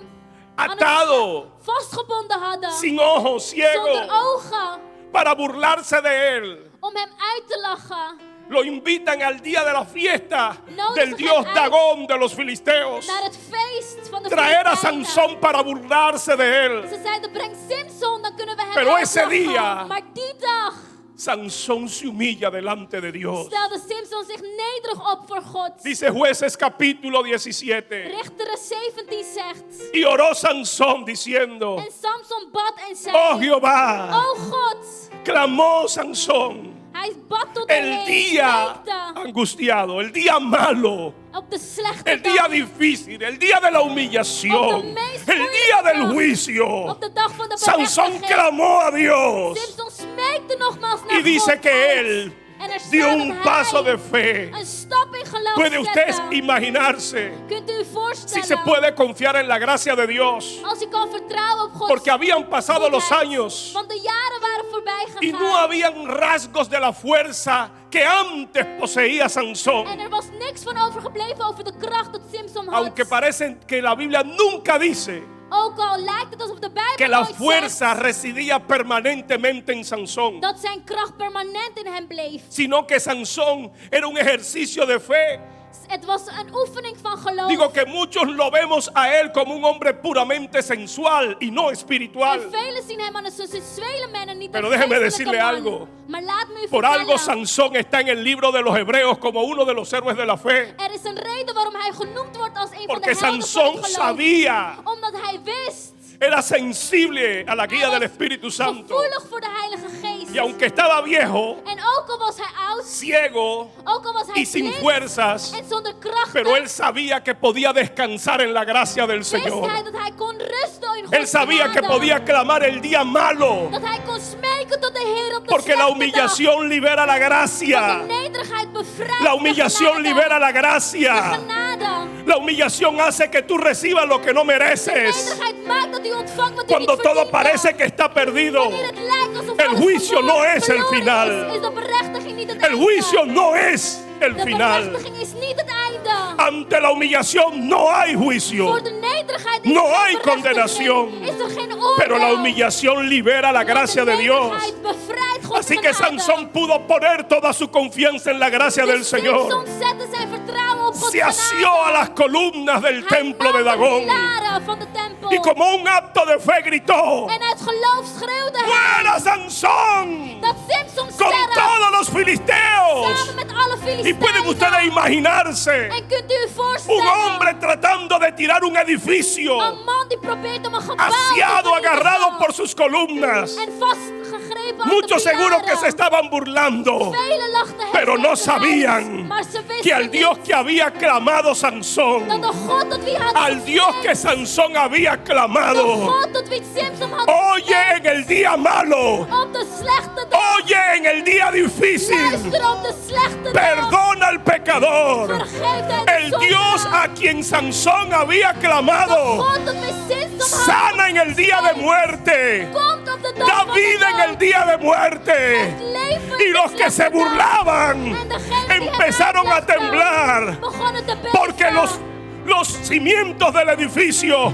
Speaker 2: aan het
Speaker 1: atado,
Speaker 2: vastgebonden hadden,
Speaker 1: sin ojos,
Speaker 2: zonder
Speaker 1: ciego,
Speaker 2: ogen,
Speaker 1: para burlarse de él.
Speaker 2: om hem uit te lachen.
Speaker 1: Lo invitan al día de la fiesta
Speaker 2: No,
Speaker 1: del
Speaker 2: dat
Speaker 1: dios
Speaker 2: gaat uit
Speaker 1: Dagón de los filisteos.
Speaker 2: Naar het feest van de
Speaker 1: Traer a
Speaker 2: Filistijnen.
Speaker 1: Sansón para burlarse de él.
Speaker 2: Ze zeiden, breng Simson, dan kunnen we hem
Speaker 1: Pero ese
Speaker 2: uitlachen.
Speaker 1: día-
Speaker 2: Maar die dag
Speaker 1: Sansón se humilla delante de Dios.
Speaker 2: stelde Simson zich nederig op voor God.
Speaker 1: Dice Jueces capítulo 17.
Speaker 2: Richteren 17 zegt.
Speaker 1: Y oró Sansón diciendo:
Speaker 2: En Samson bad en zei.
Speaker 1: Oh Jehová,
Speaker 2: O God.
Speaker 1: clamó Sansón
Speaker 2: Hij bad tot de
Speaker 1: el
Speaker 2: Heer.
Speaker 1: día
Speaker 2: Smeekte
Speaker 1: angustiado, el día malo,
Speaker 2: op de slechte
Speaker 1: el día
Speaker 2: dag.
Speaker 1: difícil, el día de la humillación, el día del juicio.
Speaker 2: Op de dag van de
Speaker 1: Sansón
Speaker 2: berechtiging.
Speaker 1: clamó a Dios
Speaker 2: Simson smeekte nogmaals naar
Speaker 1: y dice
Speaker 2: God
Speaker 1: que
Speaker 2: uit.
Speaker 1: él
Speaker 2: En er staat
Speaker 1: dio
Speaker 2: dat
Speaker 1: un
Speaker 2: hij
Speaker 1: paso de fe.
Speaker 2: een stap in geloof
Speaker 1: ¿Puede usted
Speaker 2: zette.
Speaker 1: imaginarse
Speaker 2: Kunt u u
Speaker 1: si
Speaker 2: voorstellen?
Speaker 1: se puede confiar en la gracia de Dios?
Speaker 2: Als u kan vertrouwen op God.
Speaker 1: Porque habían pasado los años
Speaker 2: Want de jaren waren voorbij
Speaker 1: y
Speaker 2: gegaan.
Speaker 1: no habían rasgos de la fuerza que antes poseía Sansón.
Speaker 2: En er was niks van overgebleven over de kracht dat Simson had.
Speaker 1: Aunque parece que la Biblia nunca dice
Speaker 2: Ook al lijkt het alsof de Bijbel
Speaker 1: que la
Speaker 2: nooit
Speaker 1: fuerza
Speaker 2: zegt
Speaker 1: residía permanentemente en Sansón,
Speaker 2: dat zijn kracht permanent in hem bleef.
Speaker 1: sino que Sansón era un ejercicio de fe.
Speaker 2: Het was een oefening van geloof.
Speaker 1: Digo que muchos lo vemos a él como un hombre puramente sensual y no
Speaker 2: En
Speaker 1: espiritual.
Speaker 2: velen zien hem aan een sensuele man en niet
Speaker 1: Pero
Speaker 2: een
Speaker 1: déjeme
Speaker 2: geestelijke
Speaker 1: decirle
Speaker 2: man.
Speaker 1: algo.
Speaker 2: Maar laat me u
Speaker 1: Por algo
Speaker 2: vertellen.
Speaker 1: Sansón está en el libro de los Hebreos como uno de los héroes de la fe.
Speaker 2: Er is een reden waarom hij genoemd wordt als een van
Speaker 1: Porque
Speaker 2: de helden van
Speaker 1: Sansón
Speaker 2: het geloof.
Speaker 1: sabía,
Speaker 2: Omdat hij wist.
Speaker 1: era sensible a la guía
Speaker 2: Hij
Speaker 1: del
Speaker 2: was
Speaker 1: Espíritu Santo.
Speaker 2: gevoelig voor de Heilige Geest.
Speaker 1: Y aunque estaba viejo,
Speaker 2: En ook al was hij oud.
Speaker 1: ciego
Speaker 2: Ook al was hij
Speaker 1: y sin
Speaker 2: blind
Speaker 1: fuerzas,
Speaker 2: en zonder krachten.
Speaker 1: pero él sabía que podía descansar en la gracia del
Speaker 2: wist hij
Speaker 1: Señor.
Speaker 2: dat hij kon rusten in
Speaker 1: Él
Speaker 2: Gods
Speaker 1: sabía que
Speaker 2: genade.
Speaker 1: podía clamar el día malo,
Speaker 2: Dat hij kon smeken tot de Heer op de
Speaker 1: porque la
Speaker 2: slechte
Speaker 1: humillación libera la
Speaker 2: dag.
Speaker 1: gracia.
Speaker 2: Want de nederigheid bevrijdt
Speaker 1: La humillación
Speaker 2: de
Speaker 1: libera la
Speaker 2: De
Speaker 1: gracia.
Speaker 2: genade.
Speaker 1: La humillación hace que tú recibas lo que no
Speaker 2: De
Speaker 1: mereces.
Speaker 2: nederigheid maakt dat u ontvangt wat u
Speaker 1: Cuando
Speaker 2: niet
Speaker 1: todo
Speaker 2: verdient.
Speaker 1: parece que está perdido,
Speaker 2: Wanneer het lijkt alsof
Speaker 1: el
Speaker 2: alles
Speaker 1: juicio
Speaker 2: verloren
Speaker 1: no es el final.
Speaker 2: Is de berechtiging niet het
Speaker 1: el
Speaker 2: einde.
Speaker 1: juicio no es el
Speaker 2: De
Speaker 1: final.
Speaker 2: berechtiging is niet het einde.
Speaker 1: Ante la humillación no hay juicio,
Speaker 2: Voor de nederigheid is
Speaker 1: No
Speaker 2: er
Speaker 1: hay
Speaker 2: geen
Speaker 1: condenación.
Speaker 2: berechtiging. Is er geen oordeel.
Speaker 1: pero la humillación libera la gracia de Dios.
Speaker 2: nederigheid bevrijdt Gods
Speaker 1: Así que
Speaker 2: genade.
Speaker 1: Sansón pudo poner toda su confianza en la gracia del
Speaker 2: Dus
Speaker 1: Señor.
Speaker 2: Samson zette zijn vertrouwen op Gods
Speaker 1: Se asió a las columnas del
Speaker 2: Hij
Speaker 1: templo de
Speaker 2: nam de
Speaker 1: Dagón
Speaker 2: pilaren van de tempel.
Speaker 1: y como un acto de fe gritó:
Speaker 2: En uit geloof schreeuwde hij
Speaker 1: ¡Fuera Sansón!
Speaker 2: dat Samson
Speaker 1: Con
Speaker 2: sterft
Speaker 1: todos los filisteos.
Speaker 2: samen met alle
Speaker 1: Y pueden
Speaker 2: Filistijnen.
Speaker 1: ustedes imaginarse
Speaker 2: En kunt u u
Speaker 1: un
Speaker 2: voorstellen,
Speaker 1: hombre tratando de tirar un edificio,
Speaker 2: een man die probeert om een gebouw
Speaker 1: asiado,
Speaker 2: te vernietigen
Speaker 1: agarrado por sus columnas.
Speaker 2: en vastgegrepen aan de
Speaker 1: Muchos seguro que
Speaker 2: pilaren.
Speaker 1: se estaban burlando,
Speaker 2: Velen lachten hem
Speaker 1: pero no
Speaker 2: uit,
Speaker 1: sabían
Speaker 2: maar ze wisten
Speaker 1: que al Dios
Speaker 2: niet
Speaker 1: que había clamado
Speaker 2: dat
Speaker 1: Sansón,
Speaker 2: de God tot wie had
Speaker 1: al Dios que Sansón había
Speaker 2: de
Speaker 1: clamado,
Speaker 2: God tot wie Samson had
Speaker 1: oye en el día malo,
Speaker 2: op de slechte dag,
Speaker 1: oye en el día difícil,
Speaker 2: luister op de slechte dag,
Speaker 1: perdona al pecador.
Speaker 2: vergeef hen de
Speaker 1: El Dios
Speaker 2: zonde.
Speaker 1: a quien Sansón había clamado
Speaker 2: God tot wie Samson had
Speaker 1: sana en el día de muerte,
Speaker 2: komt op de dag
Speaker 1: da
Speaker 2: van de
Speaker 1: vida en
Speaker 2: dood.
Speaker 1: el día de muerte.
Speaker 2: Het leven
Speaker 1: Y
Speaker 2: in
Speaker 1: los
Speaker 2: de
Speaker 1: que se
Speaker 2: slechte dag.
Speaker 1: burlaban
Speaker 2: En degenen die hem
Speaker 1: empezaron a
Speaker 2: uitlachten,
Speaker 1: temblar,
Speaker 2: begonnen te beven.
Speaker 1: porque los cimientos del edificio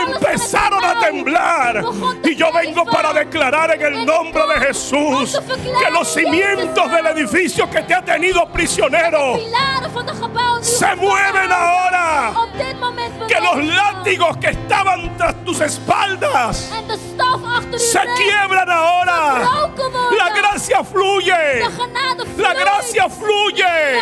Speaker 1: empezaron a temblar. Y yo vengo para declarar en el nombre de Jesús que los cimientos del edificio que te ha tenido prisionero
Speaker 2: Pilaren van de gebouwen die
Speaker 1: se mueven ahora.
Speaker 2: op dit moment
Speaker 1: Que los
Speaker 2: bewegen.
Speaker 1: látigos que estaban tras tus espaldas
Speaker 2: En de staf achter u
Speaker 1: se
Speaker 2: rug
Speaker 1: quiebran ahora.
Speaker 2: gebroken worden.
Speaker 1: La gracia fluye.
Speaker 2: De genade
Speaker 1: La
Speaker 2: vloeit.
Speaker 1: gracia fluye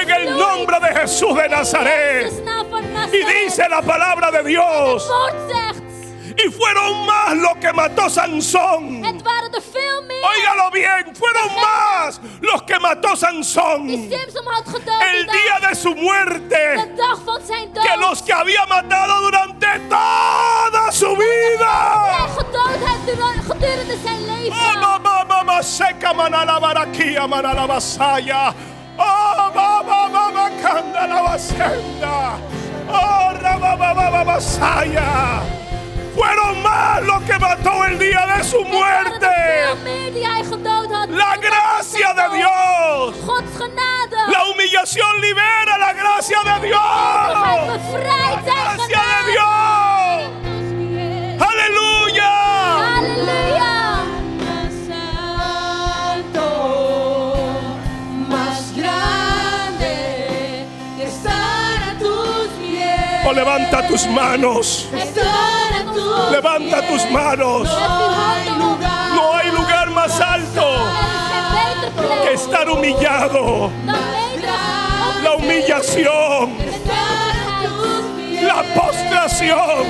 Speaker 1: en el nombre de Jesús de
Speaker 2: In
Speaker 1: Nazaret.
Speaker 2: Jezus' naam van
Speaker 1: Y
Speaker 2: Nazareth.
Speaker 1: dice la palabra de
Speaker 2: Het
Speaker 1: Dios:
Speaker 2: woord zegt,
Speaker 1: y fueron más los que mató Sansón.
Speaker 2: het waren er veel meer.
Speaker 1: Óigalo bien, fueron más los que mató Sansón
Speaker 2: Die Samson had gedood
Speaker 1: el
Speaker 2: die
Speaker 1: día de su muerte
Speaker 2: dag. De dag van zijn dood.
Speaker 1: que los que había matado durante toda su
Speaker 2: Hij
Speaker 1: vida.
Speaker 2: gedood heeft gedurende zijn leven.
Speaker 1: Oh, mama, seca manala baraquía, manala basaya. Oh, mama, canda la basenda. Oh, rababa basaya. Fueron más los que mató el día de su
Speaker 2: Er waren
Speaker 1: muerte.
Speaker 2: er veel meer die hij gedood had.
Speaker 1: La gracia de Dios.
Speaker 2: Gods genade.
Speaker 1: La humillación libera la gracia de
Speaker 2: Hij
Speaker 1: Dios.
Speaker 2: bevrijdt
Speaker 1: La
Speaker 2: zijn
Speaker 1: gracia de
Speaker 2: genade.
Speaker 1: Dios. Aleluya.
Speaker 2: Halleluja.
Speaker 1: Oh, levanta tus manos. Levanta tus manos. No hay lugar más alto que estar humillado. La humillación, la postración.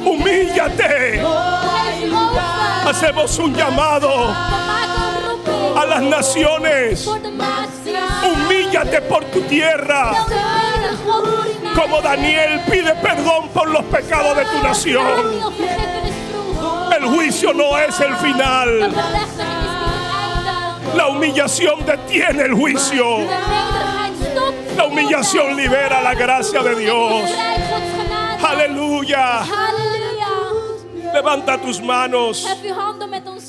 Speaker 1: Humíllate. Hacemos un llamado a las naciones. Humíllate por tu tierra. Como Daniel pide perdón por los pecados de tu nación. El juicio no es el final. La humillación detiene el juicio. La humillación libera la gracia de Dios. Aleluya. Levanta tus manos.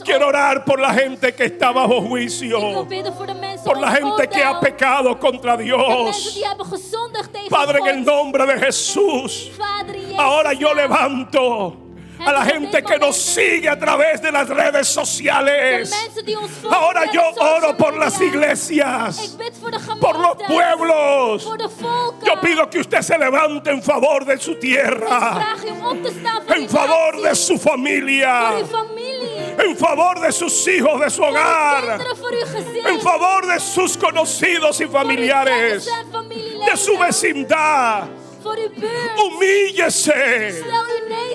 Speaker 1: Quiero orar por la gente que está bajo juicio. Por la gente que ha pecado contra Dios. Padre, en el nombre de Jesús. Ahora yo levanto a la gente que nos sigue a través de las redes sociales. Ahora yo oro por las iglesias, por los pueblos. Yo pido que usted se levante en favor de su tierra, en favor de su familia, en favor de sus hijos, de su hogar, en favor de sus conocidos y familiares, de su vecindad. Humíllese.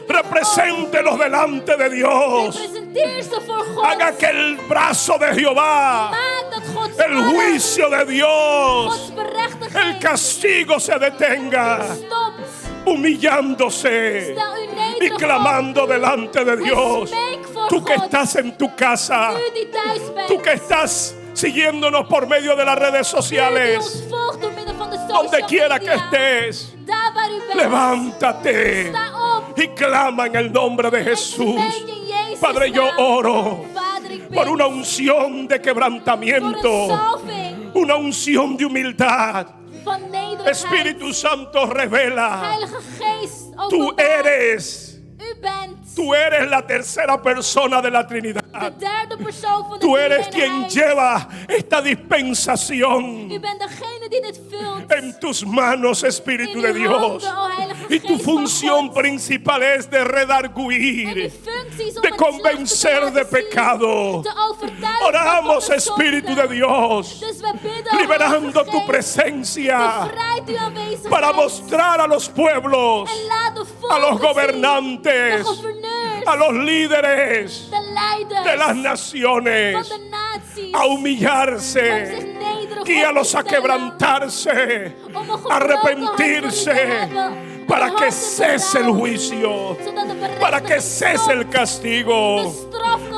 Speaker 1: Represéntelos delante de Dios. Haga que el brazo de Jehová, el juicio de Dios, el castigo se detenga. Humillándose y clamando delante de Dios. Tú que estás en tu casa, tú que estás siguiéndonos por medio de las redes sociales, donde quiera que estés, levántate y clama en el nombre de Jesús. Padre, yo oro por una unción de quebrantamiento, una unción de humildad. Espíritu Santo, revela. Tú eres la tercera persona de la Trinidad. Tú eres quien lleva esta dispensación en tus manos, Espíritu de Dios. Y tu función principal es de redarguir, de convencer de pecado. Oramos, Espíritu de Dios, liberando tu presencia para mostrar a los pueblos, a los gobernantes, a los líderes de las naciones, a humillarse, guíalos a quebrantarse, a arrepentirse, para que cese el juicio, para que cese el castigo,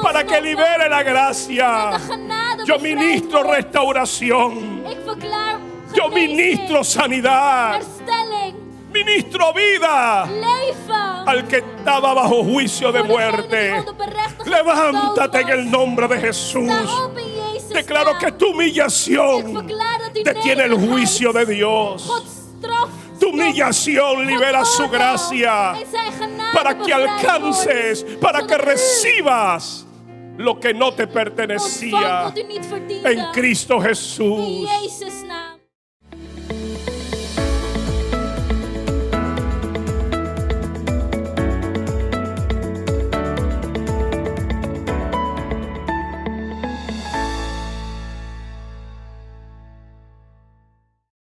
Speaker 1: para que libere la gracia. Yo ministro restauración, yo ministro sanidad, ministro vida al que estaba bajo juicio de muerte. Levántate en el nombre de Jesús. Declaro que tu humillación detiene el juicio de Dios. Tu humillación libera su gracia para que alcances, para que recibas lo que no te pertenecía en Cristo Jesús.